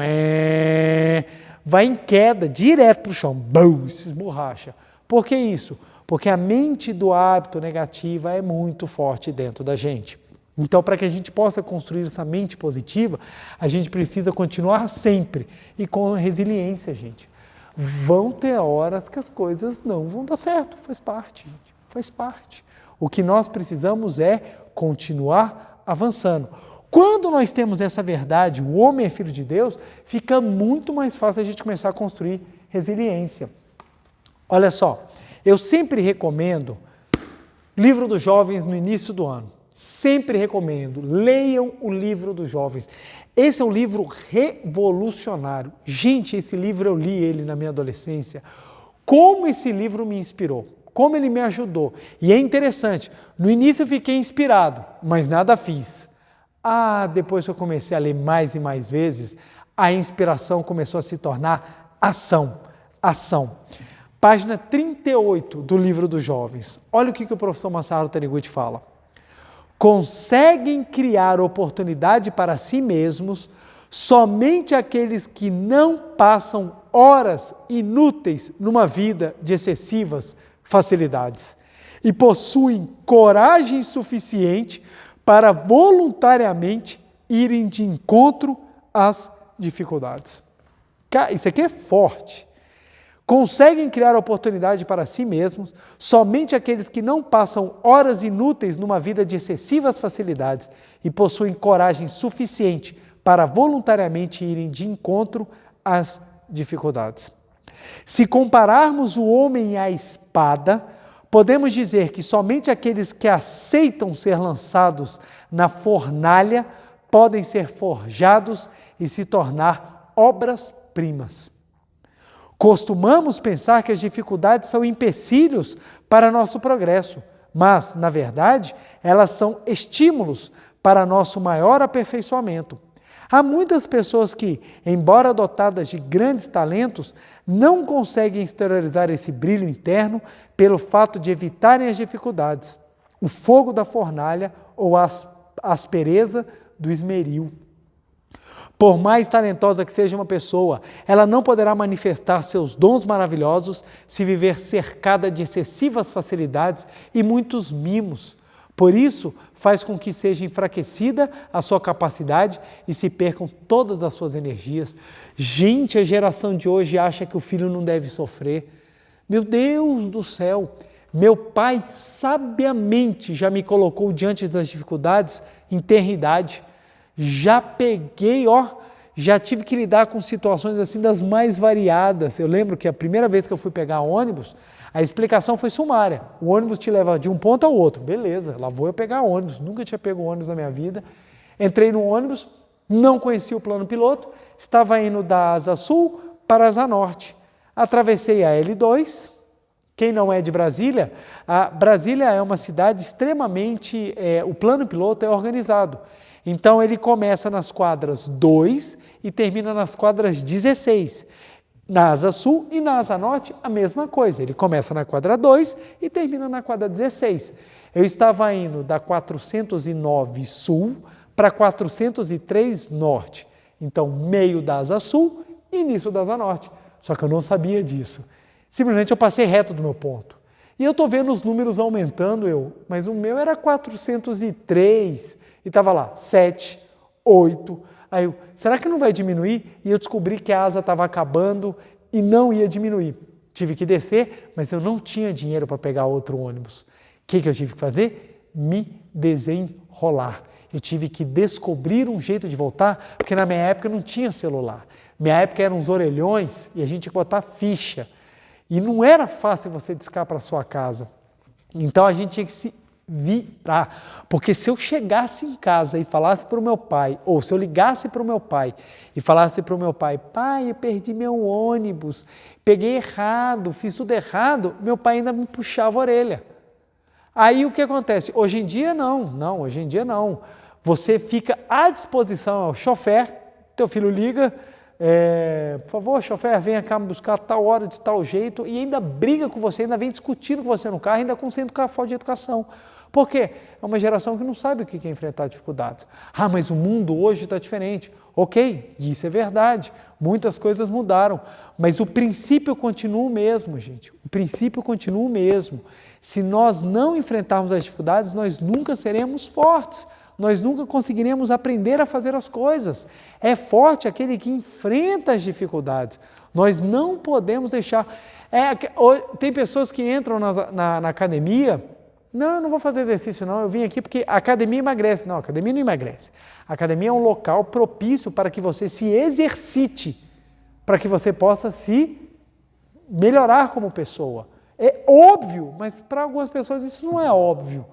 vai em queda, direto para o chão, se esborracha. Por que isso? porque a mente do hábito negativa é muito forte dentro da gente. Então, para que a gente possa construir essa mente positiva, a gente precisa continuar sempre e com resiliência, gente. Vão ter horas que as coisas não vão dar certo, faz parte, gente, faz parte. O que nós precisamos é continuar avançando. Quando nós temos essa verdade, o homem é filho de Deus, fica muito mais fácil a gente começar a construir resiliência. Olha só, eu sempre recomendo livro dos jovens no início do ano. Sempre recomendo, leiam o livro dos jovens. Esse é um livro revolucionário. Gente, esse livro eu li ele na minha adolescência. Como esse livro me inspirou, como ele me ajudou. E é interessante, no início eu fiquei inspirado, mas nada fiz. Depois que eu comecei a ler mais e mais vezes, a inspiração começou a se tornar ação. Ação. Página 38 do livro dos jovens. Olha o que o professor Masaru Taniguchi fala. Conseguem criar oportunidade para si mesmos somente aqueles que não passam horas inúteis numa vida de excessivas facilidades e possuem coragem suficiente para voluntariamente irem de encontro às dificuldades. Isso aqui é forte. Conseguem criar oportunidade para si mesmos somente aqueles que não passam horas inúteis numa vida de excessivas facilidades e possuem coragem suficiente para voluntariamente irem de encontro às dificuldades. Se compararmos o homem à espada, podemos dizer que somente aqueles que aceitam ser lançados na fornalha podem ser forjados e se tornar obras-primas. Costumamos pensar que as dificuldades são empecilhos para nosso progresso, mas, na verdade, elas são estímulos para nosso maior aperfeiçoamento. Há muitas pessoas que, embora dotadas de grandes talentos, não conseguem exteriorizar esse brilho interno pelo fato de evitarem as dificuldades, o fogo da fornalha ou a aspereza do esmeril. Por mais talentosa que seja uma pessoa, ela não poderá manifestar seus dons maravilhosos se viver cercada de excessivas facilidades e muitos mimos. Por isso, faz com que seja enfraquecida a sua capacidade e se percam todas as suas energias. Gente, a geração de hoje acha que o filho não deve sofrer. Meu Deus do céu! Meu pai sabiamente já me colocou diante das dificuldades em tenra idade. Já peguei, já tive que lidar com situações assim das mais variadas. Eu lembro que a primeira vez que eu fui pegar ônibus, a explicação foi sumária. O ônibus te leva de um ponto ao outro. Beleza, lá vou eu pegar ônibus. Nunca tinha pego ônibus na minha vida. Entrei no ônibus, não conhecia o plano piloto, estava indo da Asa Sul para a Asa Norte. Atravessei a L2. Quem não é de Brasília, Brasília é uma cidade extremamente... o plano piloto é organizado. Então, ele começa nas quadras 2 e termina nas quadras 16. Na Asa Sul e na Asa Norte, a mesma coisa. Ele começa na quadra 2 e termina na quadra 16. Eu estava indo da 409 Sul para 403 Norte. Então, meio da Asa Sul e início da Asa Norte. Só que eu não sabia disso. Simplesmente eu passei reto do meu ponto. E eu estou vendo os números aumentando, mas o meu era 403 e estava lá, 7, 8. Aí eu, será que não vai diminuir? E eu descobri que a asa estava acabando e não ia diminuir. Tive que descer, mas eu não tinha dinheiro para pegar outro ônibus. O que eu tive que fazer? Me desenrolar. Eu tive que descobrir um jeito de voltar, porque na minha época não tinha celular. Minha época eram uns orelhões e a gente tinha que botar ficha. E não era fácil você discar para sua casa. Então a gente tinha que se virar. Porque se eu chegasse em casa e falasse para o meu pai, ou se eu ligasse para o meu pai e falasse para o meu pai, pai, eu perdi meu ônibus, peguei errado, fiz tudo errado, meu pai ainda me puxava a orelha. Aí o que acontece? Hoje em dia não, hoje em dia não. Você fica à disposição ao chofer, teu filho liga, por favor, chofer, venha cá me buscar a tal hora, de tal jeito, e ainda briga com você, ainda vem discutindo com você no carro, ainda com o centro de educação. Por quê? É uma geração que não sabe o que é enfrentar dificuldades. Ah, mas o mundo hoje está diferente. Ok, isso é verdade. Muitas coisas mudaram, mas o princípio continua o mesmo, gente. O princípio continua o mesmo. Se nós não enfrentarmos as dificuldades, nós nunca seremos fortes. Nós nunca conseguiremos aprender a fazer as coisas. É forte aquele que enfrenta as dificuldades. Nós não podemos deixar... tem pessoas que entram na academia... Não, eu não vou fazer exercício não, eu vim aqui porque a academia emagrece. Não, a academia não emagrece. A academia é um local propício para que você se exercite, para que você possa se melhorar como pessoa. É óbvio, mas para algumas pessoas isso não é óbvio.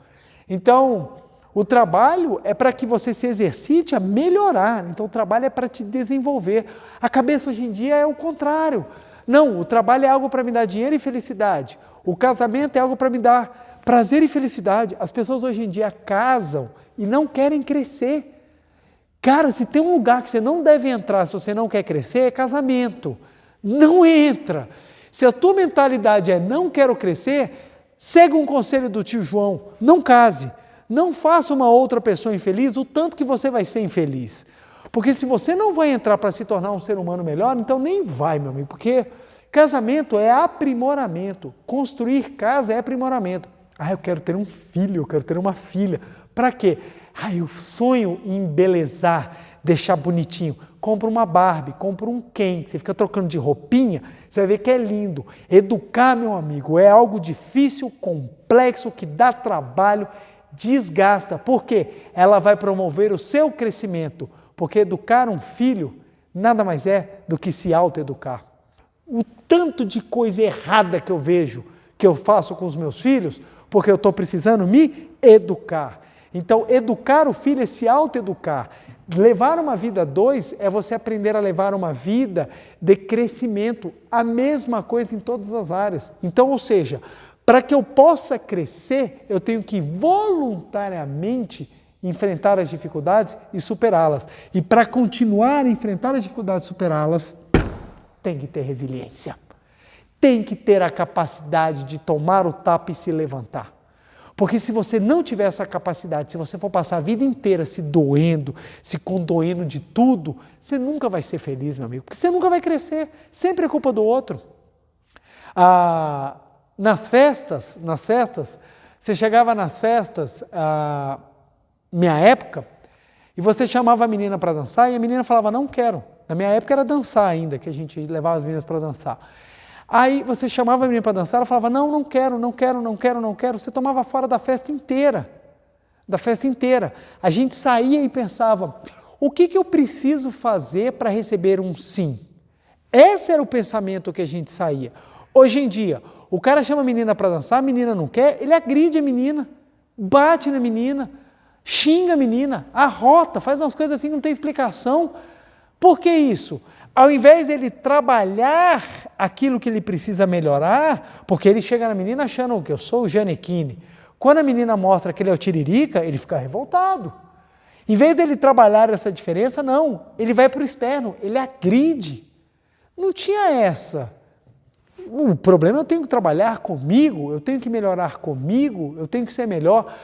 Então, o trabalho é para que você se exercite a melhorar. Então, o trabalho é para te desenvolver. A cabeça hoje em dia é o contrário. Não, o trabalho é algo para me dar dinheiro e felicidade. O casamento é algo para me dar prazer e felicidade. As pessoas hoje em dia casam e não querem crescer. Cara, se tem um lugar que você não deve entrar se você não quer crescer, é casamento. Não entra. Se a tua mentalidade é não quero crescer, segue um conselho do tio João, não case. Não faça uma outra pessoa infeliz o tanto que você vai ser infeliz. Porque se você não vai entrar para se tornar um ser humano melhor, então nem vai, meu amigo, porque casamento é aprimoramento. Construir casa é aprimoramento. Ah, eu quero ter um filho, eu quero ter uma filha. Para quê? Ah, eu sonho em embelezar, deixar bonitinho. Compra uma Barbie, compra um Ken, você fica trocando de roupinha, você vai ver que é lindo. Educar, meu amigo, é algo difícil, complexo, que dá trabalho, desgasta. Por quê? Ela vai promover o seu crescimento. Porque educar um filho nada mais é do que se autoeducar. O tanto de coisa errada que eu vejo, que eu faço com os meus filhos, porque eu estou precisando me educar. Então, educar o filho é se autoeducar. Levar uma vida 2 é você aprender a levar uma vida de crescimento. A mesma coisa em todas as áreas. Então, ou seja, para que eu possa crescer, eu tenho que voluntariamente enfrentar as dificuldades e superá-las. E para continuar a enfrentar as dificuldades e superá-las, tem que ter resiliência. Tem que ter a capacidade de tomar o tapa e se levantar. Porque se você não tiver essa capacidade, se você for passar a vida inteira se doendo, se condoendo de tudo, você nunca vai ser feliz, meu amigo, porque você nunca vai crescer. Sempre é culpa do outro. Nas festas, você chegava nas festas, minha época, e você chamava a menina para dançar e a menina falava, não quero. Na minha época era dançar ainda, que a gente levava as meninas para dançar. Aí você chamava a menina para dançar, ela falava, não quero. Você tomava fora da festa inteira. A gente saía e pensava, o que eu preciso fazer para receber um sim? Esse era o pensamento que a gente saía. Hoje em dia, o cara chama a menina para dançar, a menina não quer, ele agride a menina, bate na menina, xinga a menina, arrota, faz umas coisas assim que não tem explicação. Por que isso? Ao invés de ele trabalhar aquilo que ele precisa melhorar, porque ele chega na menina achando que eu sou o Gianecchini. Quando a menina mostra que ele é o Tiririca, ele fica revoltado. Em vez de ele trabalhar essa diferença, não. Ele vai para o externo, ele agride. Não tinha essa. O problema é eu tenho que trabalhar comigo, eu tenho que melhorar comigo, eu tenho que ser melhor.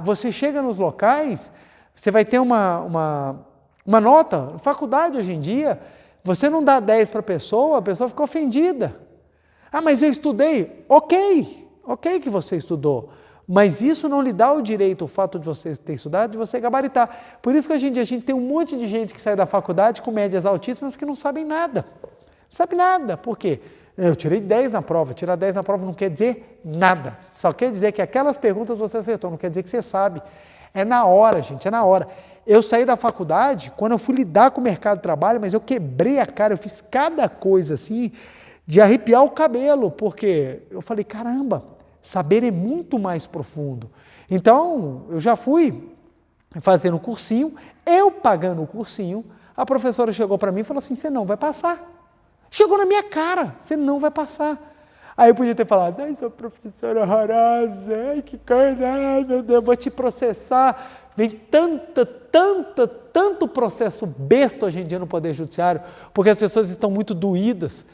Você chega nos locais, você vai ter uma nota, faculdade hoje em dia, você não dá 10 para a pessoa fica ofendida. Ah, mas eu estudei. Ok que você estudou, mas isso não lhe dá o direito, o fato de você ter estudado, de você gabaritar. Por isso que hoje em dia a gente tem um monte de gente que sai da faculdade com médias altíssimas que não sabem nada. Não sabe nada. Por quê? Eu tirei 10 na prova. Tirar 10 na prova não quer dizer nada. Só quer dizer que aquelas perguntas você acertou, não quer dizer que você sabe. É na hora, gente, é na hora. Eu saí da faculdade, quando eu fui lidar com o mercado de trabalho, mas eu quebrei a cara, eu fiz cada coisa assim, de arrepiar o cabelo, porque eu falei, caramba, saber é muito mais profundo. Então, eu já fui fazendo o cursinho, eu pagando o cursinho, a professora chegou para mim e falou assim, você não vai passar. Chegou na minha cara, você não vai passar. Aí eu podia ter falado, ai, sou professora horrorosa, ai, que coisa, ai, meu Deus, vou te processar. Vem tanto processo besta hoje em dia no Poder Judiciário, porque as pessoas estão muito doídas.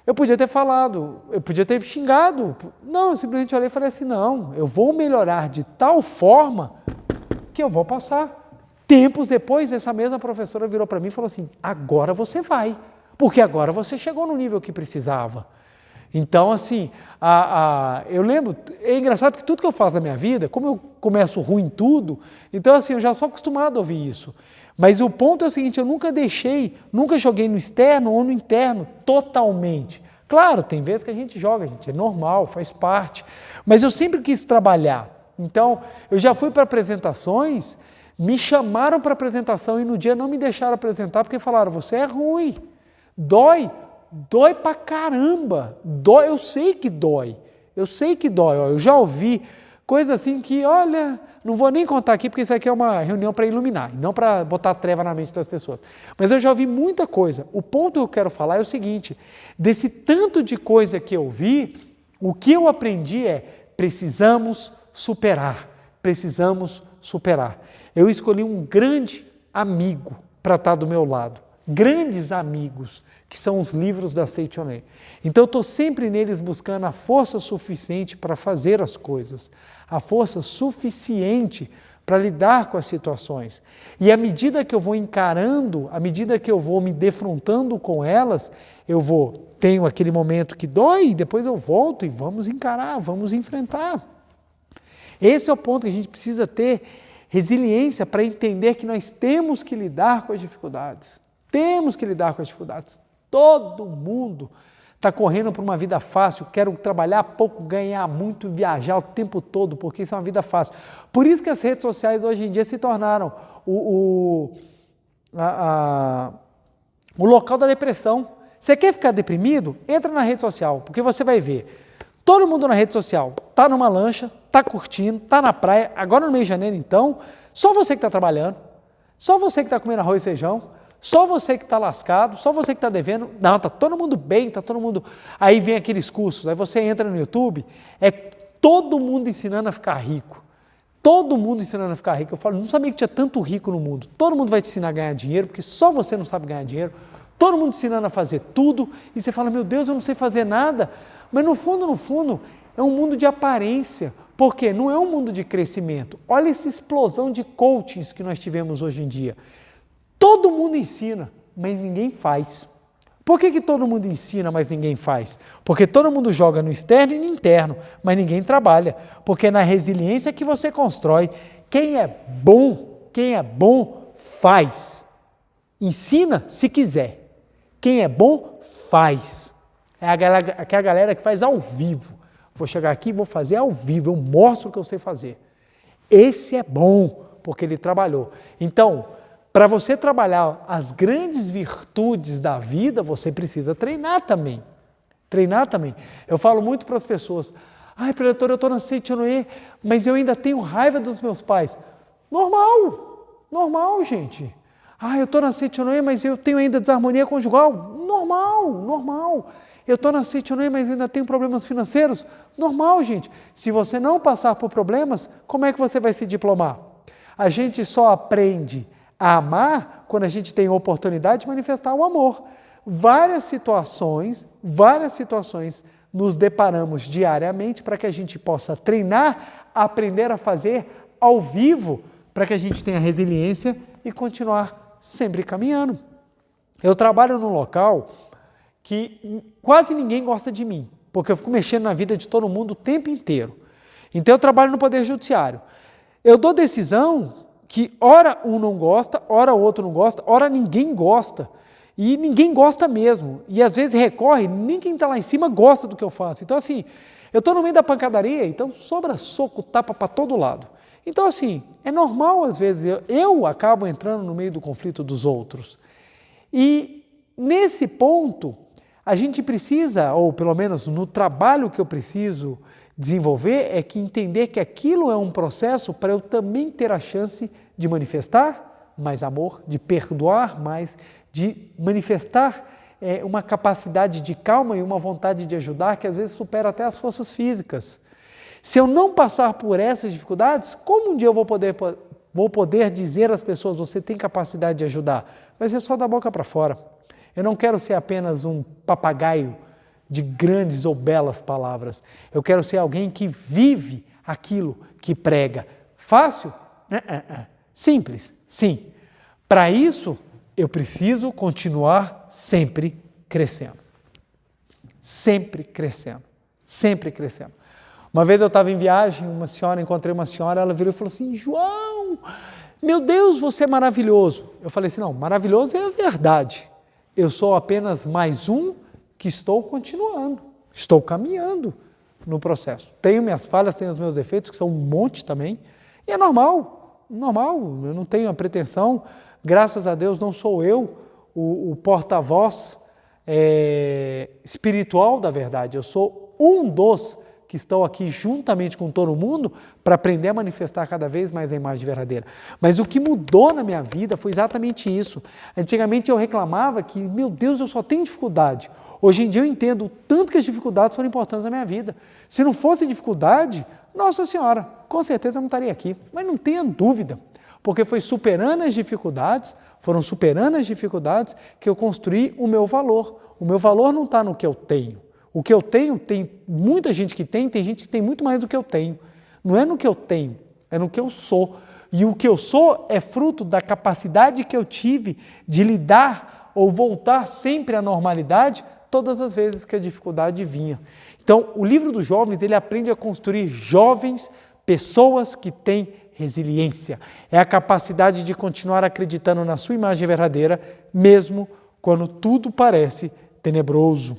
Eu podia ter falado, eu podia ter xingado. Não, eu simplesmente olhei e falei assim, não, eu vou melhorar de tal forma que eu vou passar. Tempos depois, essa mesma professora virou para mim e falou assim, agora você vai, porque agora você chegou no nível que precisava. Então, assim, eu lembro, é engraçado que tudo que eu faço na minha vida, como eu começo ruim em tudo, então assim, eu já sou acostumado a ouvir isso. Mas o ponto é o seguinte, eu nunca joguei no externo ou no interno totalmente. Claro, tem vezes que a gente joga, gente, é normal, faz parte, mas eu sempre quis trabalhar. Então, eu já fui para apresentações, me chamaram para apresentação e no dia não me deixaram apresentar porque falaram, você é ruim, dói pra caramba, eu sei que dói, ó, eu já ouvi coisa assim que, olha, não vou nem contar aqui porque isso aqui é uma reunião para iluminar, não para botar treva na mente das pessoas, mas eu já ouvi muita coisa. O ponto que eu quero falar é o seguinte, desse tanto de coisa que eu vi, o que eu aprendi é, precisamos superar. Eu escolhi um grande amigo para estar do meu lado, grandes amigos, que são os livros da Seitonei. Então eu estou sempre neles buscando a força suficiente para fazer as coisas, a força suficiente para lidar com as situações. E à medida que eu vou encarando, à medida que eu vou me defrontando com elas, tenho aquele momento que dói, depois eu volto e vamos encarar, vamos enfrentar. Esse é o ponto que a gente precisa ter resiliência para entender que nós temos que lidar com as dificuldades. Todo mundo está correndo por uma vida fácil, quero trabalhar pouco, ganhar muito, viajar o tempo todo, porque isso é uma vida fácil. Por isso que as redes sociais hoje em dia se tornaram o local da depressão. Você quer ficar deprimido? Entra na rede social, porque você vai ver. Todo mundo na rede social está numa lancha, está curtindo, está na praia, agora no mês de janeiro então, só você que está trabalhando, só você que está comendo arroz e feijão, só você que está lascado, só você que está devendo. Não, está todo mundo bem, está todo mundo... Aí vem aqueles cursos, aí você entra no YouTube, é todo mundo ensinando a ficar rico. Eu falo, não sabia que tinha tanto rico no mundo. Todo mundo vai te ensinar a ganhar dinheiro, porque só você não sabe ganhar dinheiro. Todo mundo ensinando a fazer tudo, e você fala, meu Deus, eu não sei fazer nada. Mas no fundo, é um mundo de aparência, porque não é um mundo de crescimento. Olha essa explosão de coachings que nós tivemos hoje em dia. Todo mundo ensina, mas ninguém faz. Por que todo mundo ensina, mas ninguém faz? Porque todo mundo joga no externo e no interno, mas ninguém trabalha. Porque é na resiliência que você constrói. Quem é bom, faz. Ensina se quiser. Quem é bom, faz. É a galera que faz ao vivo. Vou chegar aqui e vou fazer ao vivo, eu mostro o que eu sei fazer. Esse é bom, porque ele trabalhou. Então, para você trabalhar as grandes virtudes da vida, você precisa treinar também. Eu falo muito para as pessoas, preletor, eu estou na Seitonei, mas eu ainda tenho raiva dos meus pais. Normal, gente. Eu estou na Seitonei, mas eu tenho ainda desarmonia conjugal. Normal. Eu estou na Seitonei, mas eu ainda tenho problemas financeiros. Normal, gente. Se você não passar por problemas, como é que você vai se diplomar? A gente só aprende a amar quando a gente tem a oportunidade de manifestar o amor. Várias situações nos deparamos diariamente para que a gente possa treinar, aprender a fazer ao vivo, para que a gente tenha resiliência e continuar sempre caminhando. Eu trabalho num local que quase ninguém gosta de mim, porque eu fico mexendo na vida de todo mundo o tempo inteiro. Então eu trabalho no Poder Judiciário. Eu dou decisão que ora um não gosta, ora o outro não gosta, ora ninguém gosta. E ninguém gosta mesmo. E às vezes recorre, nem quem está lá em cima gosta do que eu faço. Então assim, eu estou no meio da pancadaria, então sobra soco, tapa para todo lado. Então assim, é normal às vezes, eu acabo entrando no meio do conflito dos outros. E nesse ponto, a gente precisa, ou pelo menos no trabalho que eu preciso desenvolver, é que entender que aquilo é um processo para eu também ter a chance de manifestar mais amor, de perdoar mais, de manifestar uma capacidade de calma e uma vontade de ajudar que às vezes supera até as forças físicas. Se eu não passar por essas dificuldades, como um dia eu vou poder dizer às pessoas, você tem capacidade de ajudar? Vai ser só da boca para fora. Eu não quero ser apenas um papagaio de grandes ou belas palavras. Eu quero ser alguém que vive aquilo que prega. Fácil? Simples? Sim. Para isso, eu preciso continuar sempre crescendo. Sempre crescendo. Sempre crescendo. Uma vez eu estava em viagem, encontrei uma senhora, ela virou e falou assim, João, meu Deus, você é maravilhoso. Eu falei assim, não, maravilhoso é a verdade. Eu sou apenas mais um que estou continuando, estou caminhando no processo. Tenho minhas falhas, tenho os meus defeitos, que são um monte também, e é normal, eu não tenho a pretensão, graças a Deus não sou eu o porta-voz espiritual da verdade, eu sou um dos que estão aqui juntamente com todo mundo para aprender a manifestar cada vez mais a imagem verdadeira. Mas o que mudou na minha vida foi exatamente isso. Antigamente eu reclamava que, meu Deus, eu só tenho dificuldade. Hoje em dia eu entendo o tanto que as dificuldades foram importantes na minha vida. Se não fosse dificuldade, Nossa Senhora, com certeza eu não estaria aqui. Mas não tenha dúvida, porque foram superando as dificuldades que eu construí o meu valor. O meu valor não está no que eu tenho. O que eu tenho, tem muita gente que tem gente que tem muito mais do que eu tenho. Não é no que eu tenho, é no que eu sou. E o que eu sou é fruto da capacidade que eu tive de lidar ou voltar sempre à normalidade todas as vezes que a dificuldade vinha. Então, o livro dos jovens, ele aprende a construir jovens, pessoas que têm resiliência. É a capacidade de continuar acreditando na sua imagem verdadeira, mesmo quando tudo parece tenebroso.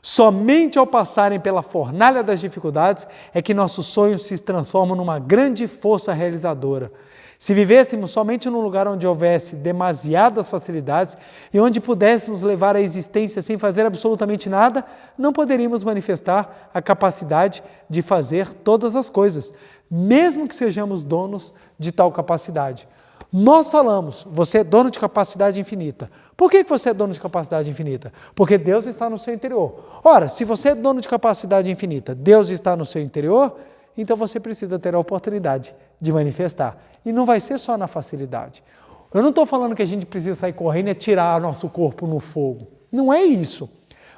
Somente ao passarem pela fornalha das dificuldades é que nossos sonhos se transformam numa grande força realizadora. Se vivêssemos somente num lugar onde houvesse demasiadas facilidades e onde pudéssemos levar a existência sem fazer absolutamente nada, não poderíamos manifestar a capacidade de fazer todas as coisas, mesmo que sejamos donos de tal capacidade. Nós falamos, você é dono de capacidade infinita. Por que você é dono de capacidade infinita? Porque Deus está no seu interior. Ora, se você é dono de capacidade infinita, Deus está no seu interior, então você precisa ter a oportunidade de manifestar. E não vai ser só na facilidade. Eu não estou falando que a gente precisa sair correndo e atirar nosso corpo no fogo. Não é isso.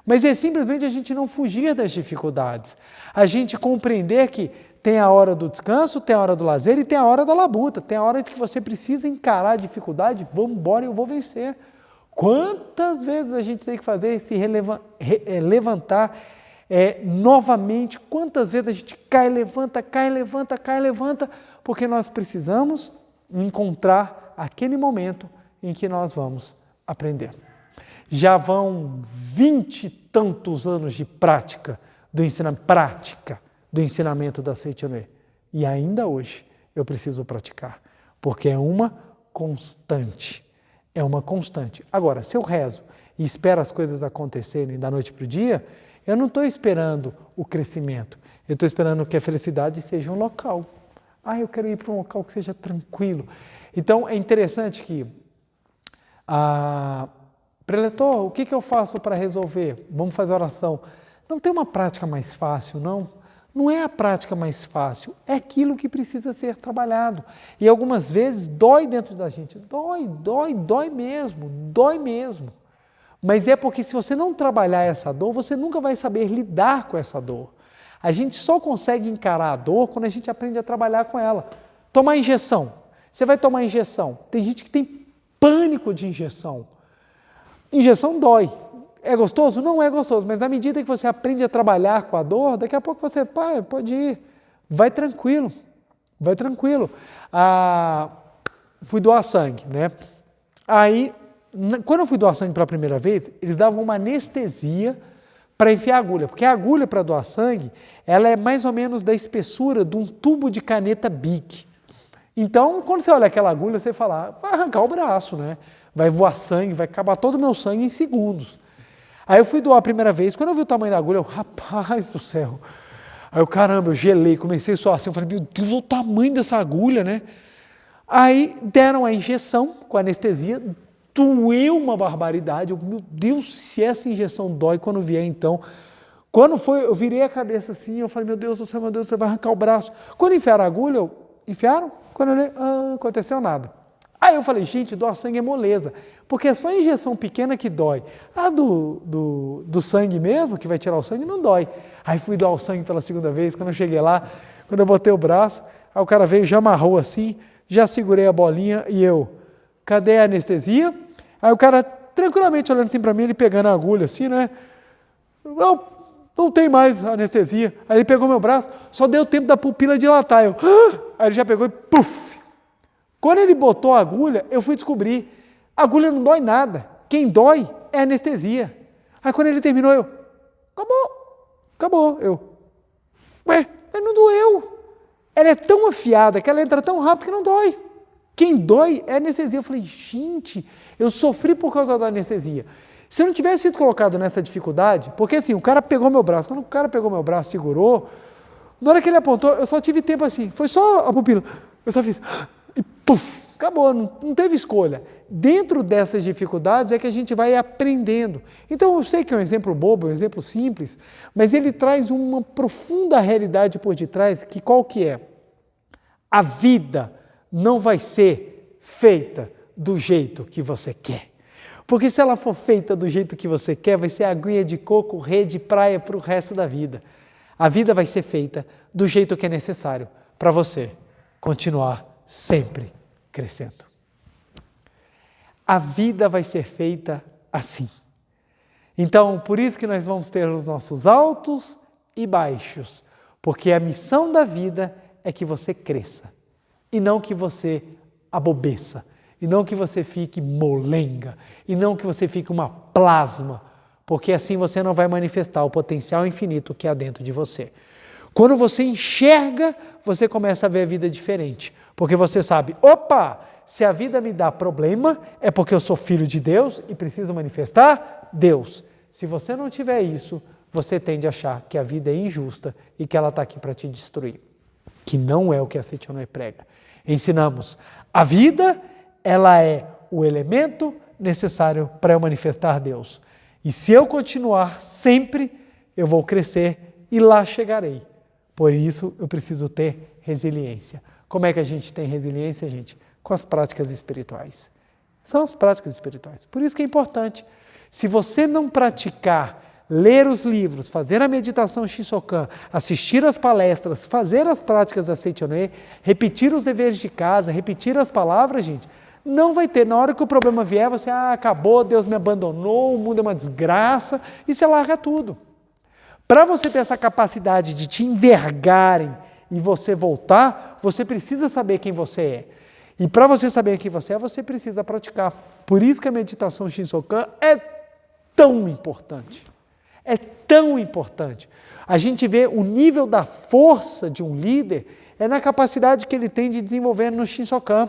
Mas é simplesmente a gente não fugir das dificuldades. A gente compreender que tem a hora do descanso, tem a hora do lazer e tem a hora da labuta. Tem a hora de que você precisa encarar a dificuldade, vamos embora e eu vou vencer. Quantas vezes a gente tem que fazer se levantar novamente? Quantas vezes a gente cai, levanta, porque nós precisamos encontrar aquele momento em que nós vamos aprender. Já vão 20 e tantos anos de prática do ensinamento da Seitonê. E ainda hoje eu preciso praticar, porque é uma constante. É uma constante. Agora, se eu rezo e espero as coisas acontecerem da noite para o dia, eu não estou esperando o crescimento, eu estou esperando que a felicidade seja um local. Eu quero ir para um local que seja tranquilo. Então, é interessante que, preletor, o que eu faço para resolver? Vamos fazer oração. Não tem uma prática mais fácil, não. Não é a prática mais fácil, é aquilo que precisa ser trabalhado. E algumas vezes dói dentro da gente, dói mesmo. Mas é porque se você não trabalhar essa dor, você nunca vai saber lidar com essa dor. A gente só consegue encarar a dor quando a gente aprende a trabalhar com ela. Tomar injeção. Você vai tomar injeção. Tem gente que tem pânico de injeção. Injeção dói. É gostoso? Não é gostoso, mas na medida que você aprende a trabalhar com a dor, daqui a pouco você, pode ir, vai tranquilo. Fui doar sangue, né? Aí, quando eu fui doar sangue pela primeira vez, eles davam uma anestesia para enfiar a agulha, porque a agulha para doar sangue, ela é mais ou menos da espessura de um tubo de caneta Bic. Então, quando você olha aquela agulha, você fala, vai arrancar o braço, né? Vai voar sangue, vai acabar todo o meu sangue em segundos. Aí eu fui doar a primeira vez, quando eu vi o tamanho da agulha, rapaz do céu. Aí eu, caramba, eu gelei, comecei a suar assim, eu falei, meu Deus, olha o tamanho dessa agulha, né? Aí deram a injeção com anestesia, doeu uma barbaridade, meu Deus, se essa injeção dói quando vier então. Quando foi, eu virei a cabeça assim, eu falei, meu Deus do céu, você vai arrancar o braço. Quando enfiaram a agulha, enfiaram? Quando eu olhei, não aconteceu nada. Aí eu falei, gente, doar sangue é moleza, porque é só a injeção pequena que dói. A do sangue mesmo, que vai tirar o sangue, não dói. Aí fui doar o sangue pela segunda vez, quando eu cheguei lá, quando eu botei o braço, aí o cara veio, já amarrou assim, já segurei a bolinha e eu, cadê a anestesia? Aí o cara tranquilamente olhando assim para mim, ele pegando a agulha assim, né? Não tem mais anestesia. Aí ele pegou meu braço, só deu tempo da pupila dilatar. Eu, ah! Aí ele já pegou e puf! Quando ele botou a agulha, eu fui descobrir, a agulha não dói nada. Quem dói é a anestesia. Aí quando ele terminou, eu, acabou. Eu, ué, mas não doeu. Ela é tão afiada que ela entra tão rápido que não dói. Quem dói é a anestesia. Eu falei, gente, eu sofri por causa da anestesia. Se eu não tivesse sido colocado nessa dificuldade, porque assim, o cara pegou meu braço, quando o cara pegou meu braço, segurou, na hora que ele apontou, eu só tive tempo assim, foi só a pupila, eu só fiz, e puf, acabou, não teve escolha. Dentro dessas dificuldades é que a gente vai aprendendo. Então eu sei que é um exemplo bobo, é um exemplo simples, mas ele traz uma profunda realidade por detrás, que qual que é? A vida não vai ser feita do jeito que você quer. Porque se ela for feita do jeito que você quer, vai ser aguinha de coco, rede, praia para o resto da vida. A vida vai ser feita do jeito que é necessário para você continuar sempre crescendo. A vida vai ser feita assim. Então, por isso que nós vamos ter os nossos altos e baixos, porque a missão da vida é que você cresça, e não que você abobeça, e não que você fique molenga, e não que você fique uma plasma, porque assim você não vai manifestar o potencial infinito que há dentro de você. Quando você enxerga, você começa a ver a vida diferente, porque você sabe, opa, se a vida me dá problema, é porque eu sou filho de Deus e preciso manifestar Deus. Se você não tiver isso, você tende a achar que a vida é injusta e que ela está aqui para te destruir, que não é o que a Seichonoye prega. Ensinamos, a vida ela é o elemento necessário para eu manifestar Deus. E se eu continuar sempre, eu vou crescer e lá chegarei. Por isso, eu preciso ter resiliência. Como é que a gente tem resiliência, gente? Com as práticas espirituais. São as práticas espirituais. Por isso que é importante. Se você não praticar, ler os livros, fazer a meditação Shinsokan, assistir às palestras, fazer as práticas da Seichonoye, repetir os deveres de casa, repetir as palavras, gente, não vai ter. Na hora que o problema vier, você, acabou, Deus me abandonou, o mundo é uma desgraça, e você larga tudo. Para você ter essa capacidade de te envergarem e você voltar, você precisa saber quem você é. E para você saber quem você é, você precisa praticar. Por isso que a meditação Shinsokan é tão importante. É tão importante. A gente vê o nível da força de um líder é na capacidade que ele tem de desenvolver no Shinsokan.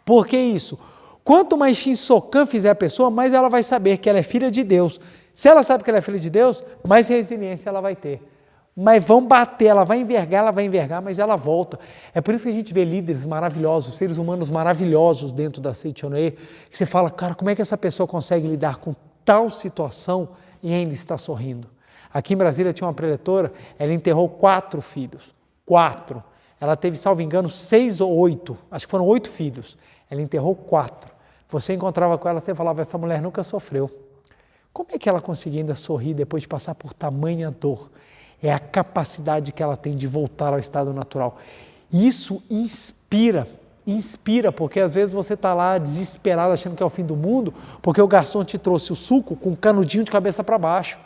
Por que isso? Quanto mais Shinsokan fizer a pessoa, mais ela vai saber que ela é filha de Deus. Se ela sabe que ela é filha de Deus, mais resiliência ela vai ter. Mas vão bater, ela vai envergar, mas ela volta. É por isso que a gente vê líderes maravilhosos, seres humanos maravilhosos dentro da Seichonoye, que você fala, cara, como é que essa pessoa consegue lidar com tal situação e ainda está sorrindo? Aqui em Brasília tinha uma preletora, ela enterrou 4 filhos. 4. Ela teve, salvo engano, 6 ou 8, acho que foram 8 filhos. Ela enterrou 4. Você encontrava com ela, você falava, essa mulher nunca sofreu. Como é que ela conseguia ainda sorrir depois de passar por tamanha dor? É a capacidade que ela tem de voltar ao estado natural. Isso inspira, porque às vezes você está lá desesperado, achando que é o fim do mundo, porque o garçom te trouxe o suco com um canudinho de cabeça para baixo.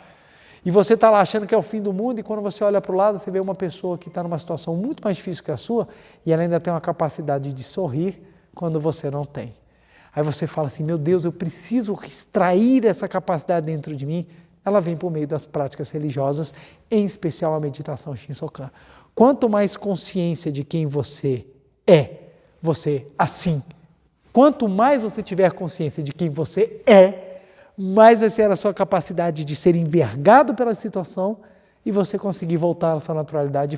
E você está lá achando que é o fim do mundo, e quando você olha para o lado, você vê uma pessoa que está numa situação muito mais difícil que a sua, e ela ainda tem uma capacidade de sorrir quando você não tem. Aí você fala assim, meu Deus, eu preciso extrair essa capacidade dentro de mim. Ela vem por meio das práticas religiosas, em especial a meditação Shinsokan. Quanto mais consciência de quem você é, você assim. Quanto mais você tiver consciência de quem você é, mais vai ser a sua capacidade de ser envergado pela situação e você conseguir voltar à sua naturalidade e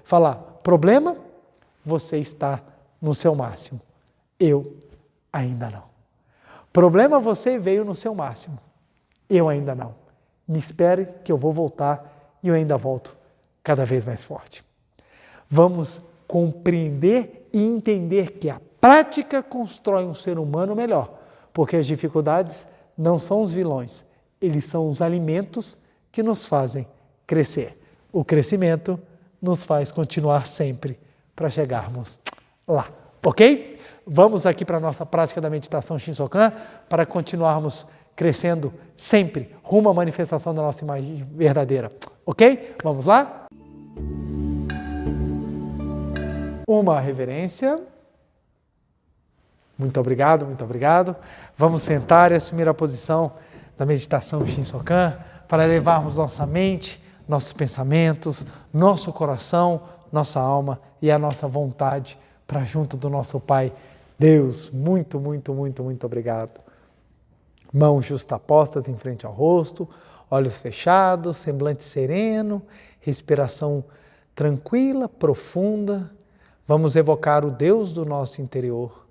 falar, problema, você está no seu máximo. Eu ainda não. Problema, você veio no seu máximo. Eu ainda não. Me espere que eu vou voltar e eu ainda volto cada vez mais forte. Vamos compreender e entender que a prática constrói um ser humano melhor, porque as dificuldades não são os vilões, eles são os alimentos que nos fazem crescer. O crescimento nos faz continuar sempre para chegarmos lá, ok? Vamos aqui para a nossa prática da meditação Shinsokan para continuarmos crescendo sempre rumo à manifestação da nossa imagem verdadeira, ok? Vamos lá? Uma reverência. Muito obrigado, muito obrigado. Vamos sentar e assumir a posição da meditação Shinsokan para elevarmos nossa mente, nossos pensamentos, nosso coração, nossa alma e a nossa vontade para junto do nosso Pai. Deus, muito, muito, muito, muito obrigado. Mãos justapostas em frente ao rosto, olhos fechados, semblante sereno, respiração tranquila, profunda. Vamos evocar o Deus do nosso interior.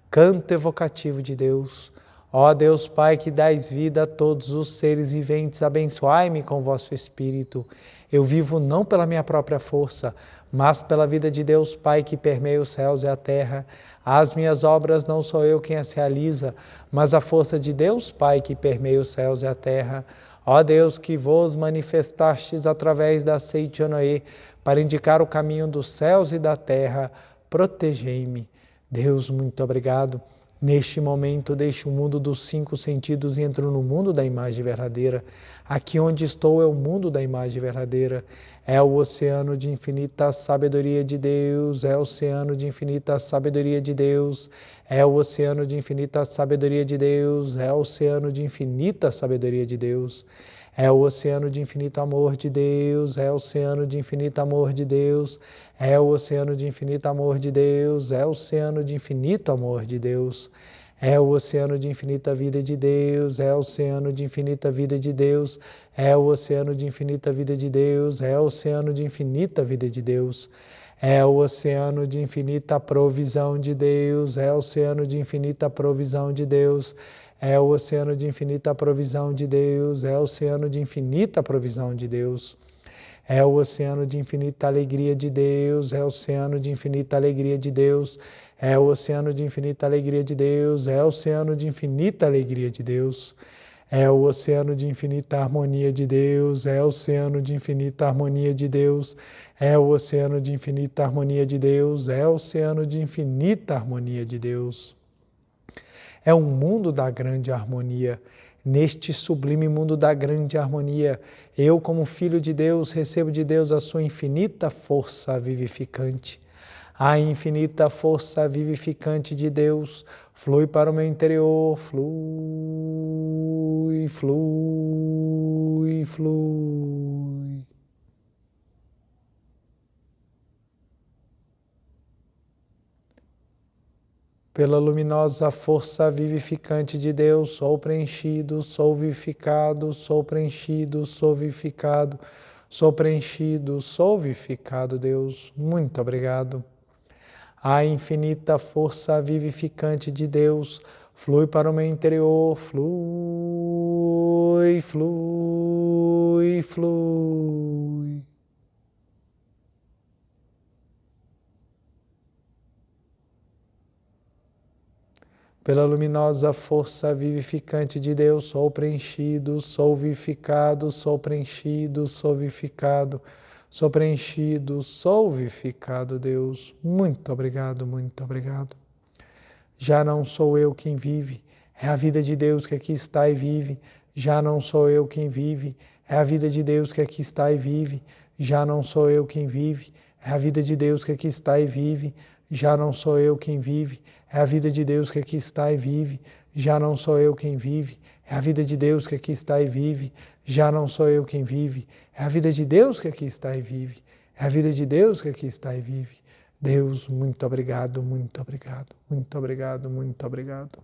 Canto evocativo de Deus. Ó Deus Pai, que dais vida a todos os seres viventes, abençoai-me com vosso Espírito. Eu vivo não pela minha própria força, mas pela vida de Deus Pai que permeia os céus e a terra. As minhas obras não sou eu quem as realiza, mas a força de Deus Pai que permeia os céus e a terra. Ó Deus, que vos manifestastes através da Seite Onoê, para indicar o caminho dos céus e da terra, protegei-me. Deus, muito obrigado. Neste momento, deixo o mundo dos 5 sentidos e entro no mundo da imagem verdadeira. Aqui onde estou é o mundo da imagem verdadeira. É o oceano de infinita sabedoria de Deus, é o oceano de infinita sabedoria de Deus, é o oceano de infinita sabedoria de Deus, é o oceano de infinita sabedoria de Deus. É o oceano de infinito amor de Deus, é o oceano de infinito amor de Deus, é o oceano de infinito amor de Deus, é o oceano de infinito amor de Deus, é o oceano de infinita vida de Deus, é o oceano de infinita vida de Deus, é o oceano de infinita vida de Deus, é o oceano de infinita vida de Deus, é o oceano de infinita provisão de Deus, é o oceano de infinita provisão de Deus, é o oceano de infinita provisão de Deus, é o oceano de infinita provisão de Deus. É o oceano de infinita alegria de Deus, é o oceano de infinita alegria de Deus, é o oceano de infinita alegria de Deus, é o oceano de infinita alegria de Deus. É o oceano de infinita harmonia de Deus, é o oceano de infinita harmonia de Deus, é o oceano de infinita harmonia de Deus, é o oceano de infinita harmonia de Deus. É um mundo da grande harmonia. Neste sublime mundo da grande harmonia, eu, como filho de Deus, recebo de Deus a sua infinita força vivificante. A infinita força vivificante de Deus flui para o meu interior, flui, flui, flui. Pela luminosa força vivificante de Deus, sou preenchido, sou vivificado, sou preenchido, sou vivificado, sou preenchido, sou vivificado, Deus. Muito obrigado. A infinita força vivificante de Deus flui para o meu interior, flui, flui, flui. Pela luminosa força vivificante de Deus, sou preenchido, sou vivificado, sou preenchido, sou vivificado, sou preenchido, sou vivificado, Deus. Muito obrigado, muito obrigado. Já não sou eu quem vive, é a vida de Deus que aqui está e vive. Já não sou eu quem vive, é a vida de Deus que aqui está e vive. Já não sou eu quem vive, é a vida de Deus que aqui está e vive. Já não sou eu quem vive, é a vida de Deus que aqui está e vive. Já não sou eu quem vive, é a vida de Deus que aqui está e vive. Já não sou eu quem vive, é a vida de Deus que aqui está e vive. É a vida de Deus que aqui está e vive. Deus, muito obrigado, muito obrigado, muito obrigado, muito obrigado.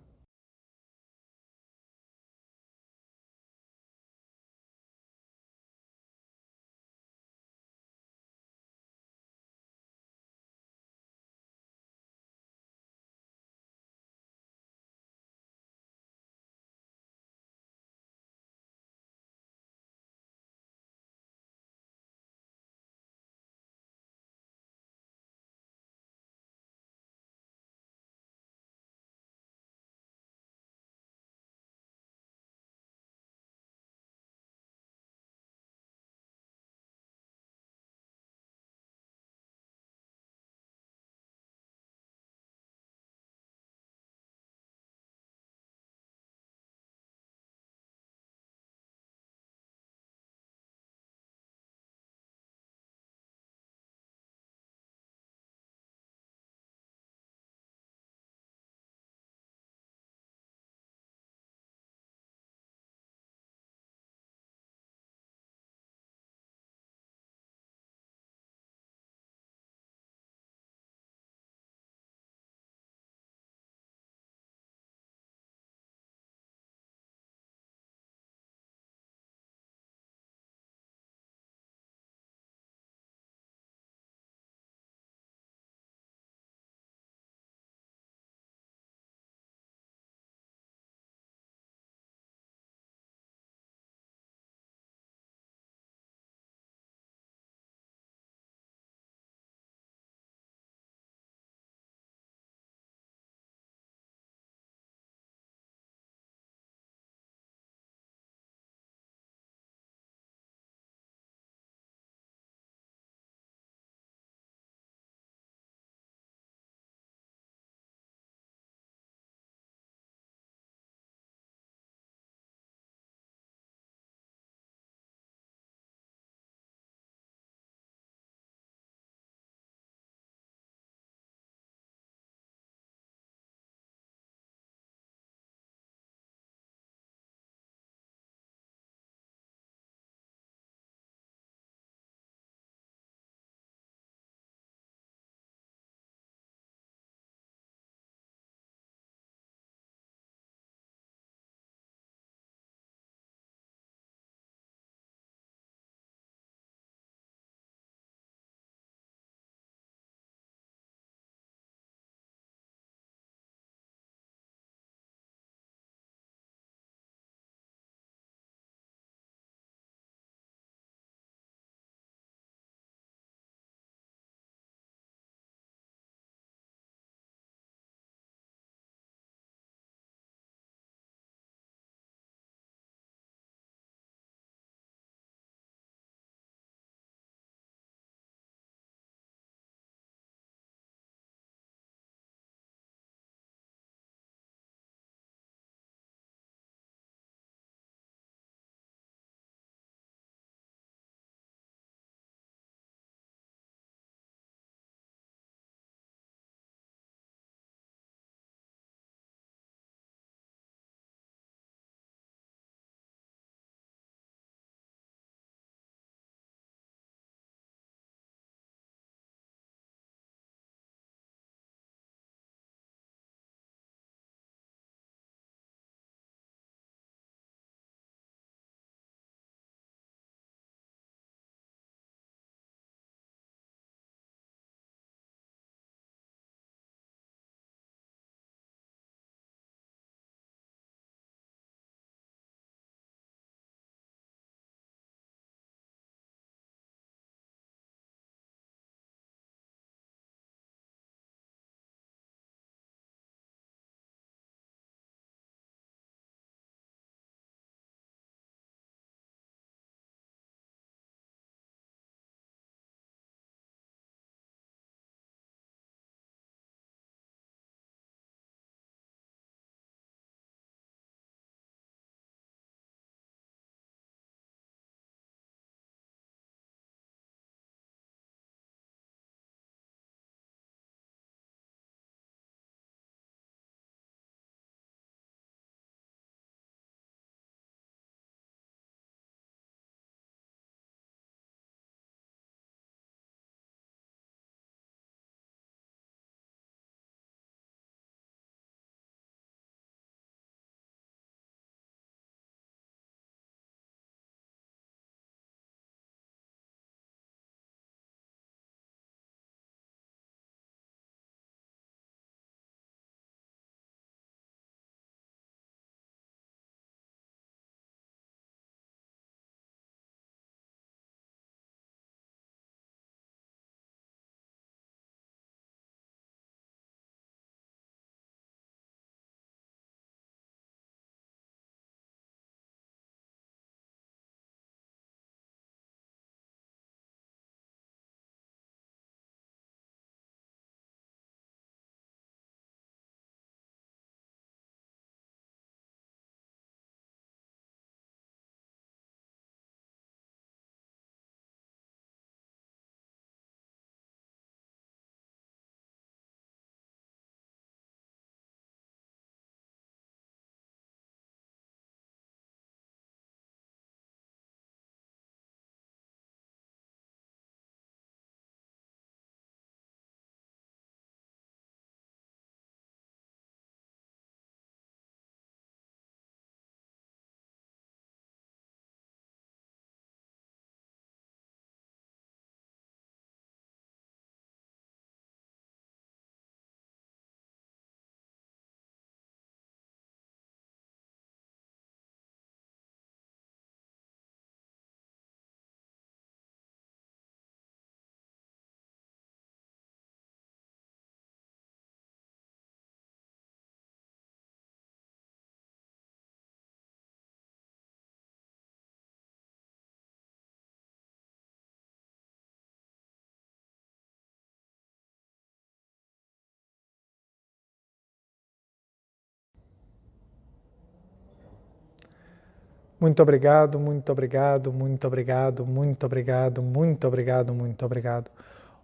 Muito obrigado, muito obrigado, muito obrigado, muito obrigado, muito obrigado, muito obrigado.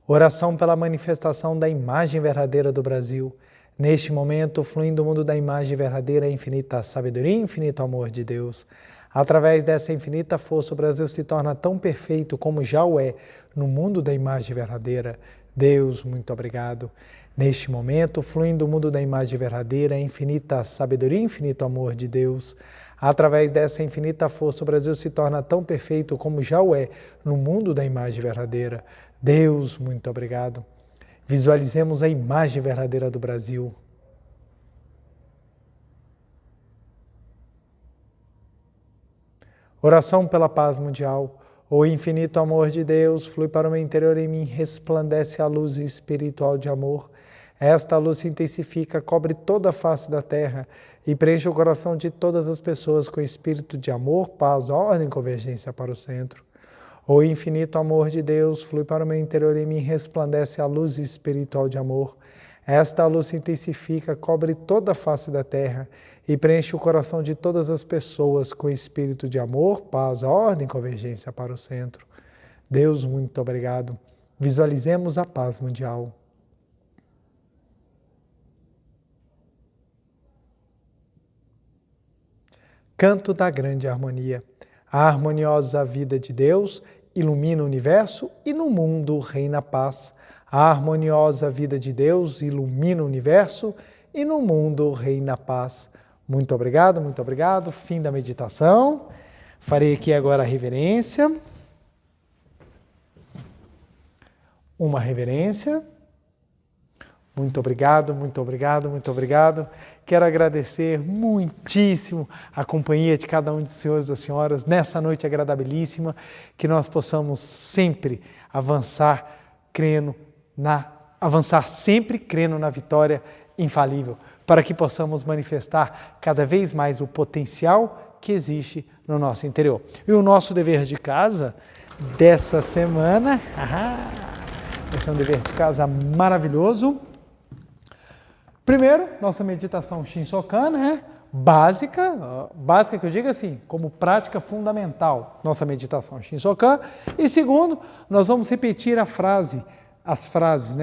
Oração pela manifestação da imagem verdadeira do Brasil. Neste momento, fluindo o mundo da imagem verdadeira, a infinita sabedoria e infinito amor de Deus. Através dessa infinita força, o Brasil se torna tão perfeito como já o é no mundo da imagem verdadeira. Deus, muito obrigado. Neste momento, fluindo o mundo da imagem verdadeira, a infinita sabedoria e infinito amor de Deus. Através dessa infinita força, o Brasil se torna tão perfeito como já o é no mundo da imagem verdadeira. Deus, muito obrigado. Visualizemos a imagem verdadeira do Brasil. Oração pela paz mundial. O infinito amor de Deus flui para o meu interior e em mim resplandece a luz espiritual de amor. Esta luz se intensifica, cobre toda a face da terra e preenche o coração de todas as pessoas com espírito de amor, paz, ordem e convergência para o centro. O infinito amor de Deus flui para o meu interior e em mim resplandece a luz espiritual de amor. Esta luz se intensifica, cobre toda a face da terra e preenche o coração de todas as pessoas com espírito de amor, paz, ordem e convergência para o centro. Deus, muito obrigado. Visualizemos a paz mundial. Canto da grande harmonia. A harmoniosa vida de Deus ilumina o universo e no mundo reina a paz. A harmoniosa vida de Deus ilumina o universo e no mundo reina a paz. Muito obrigado, muito obrigado. Fim da meditação. Farei aqui agora a reverência. Uma reverência. Muito obrigado, muito obrigado, muito obrigado. Quero agradecer muitíssimo a companhia de cada um dos senhores e das senhoras nessa noite agradabilíssima, que nós possamos sempre avançar sempre crendo na vitória infalível, para que possamos manifestar cada vez mais o potencial que existe no nosso interior. E o nosso dever de casa dessa semana, esse é um dever de casa maravilhoso. Primeiro, nossa meditação Shinsokan, básica que eu digo assim, como prática fundamental, nossa meditação Shinsokan. E segundo, nós vamos repetir as frases,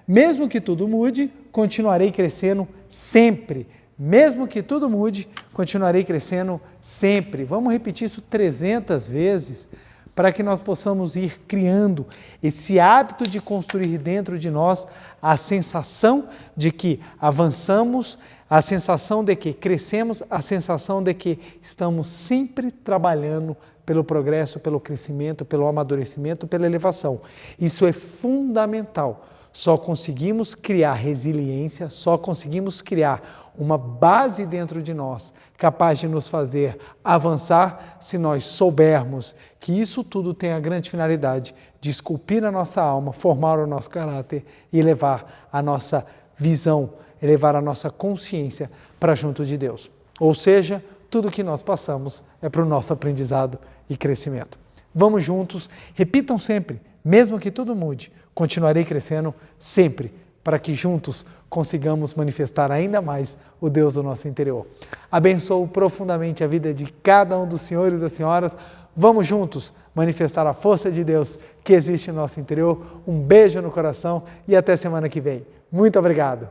Mesmo que tudo mude, continuarei crescendo sempre. Mesmo que tudo mude, continuarei crescendo sempre. Vamos repetir isso 300 vezes, para que nós possamos ir criando esse hábito de construir dentro de nós a sensação de que avançamos, a sensação de que crescemos, a sensação de que estamos sempre trabalhando pelo progresso, pelo crescimento, pelo amadurecimento, pela elevação. Isso é fundamental. Só conseguimos criar resiliência, só conseguimos criar uma base dentro de nós, capaz de nos fazer avançar se nós soubermos que isso tudo tem a grande finalidade de esculpir a nossa alma, formar o nosso caráter e elevar a nossa visão, elevar a nossa consciência para junto de Deus. Ou seja, tudo que nós passamos é para o nosso aprendizado e crescimento. Vamos juntos, repitam sempre, mesmo que tudo mude, continuarei crescendo sempre, para que juntos consigamos manifestar ainda mais o Deus do nosso interior. Abençoo profundamente a vida de cada um dos senhores e das senhoras. Vamos juntos manifestar a força de Deus que existe no nosso interior. Um beijo no coração e até semana que vem. Muito obrigado.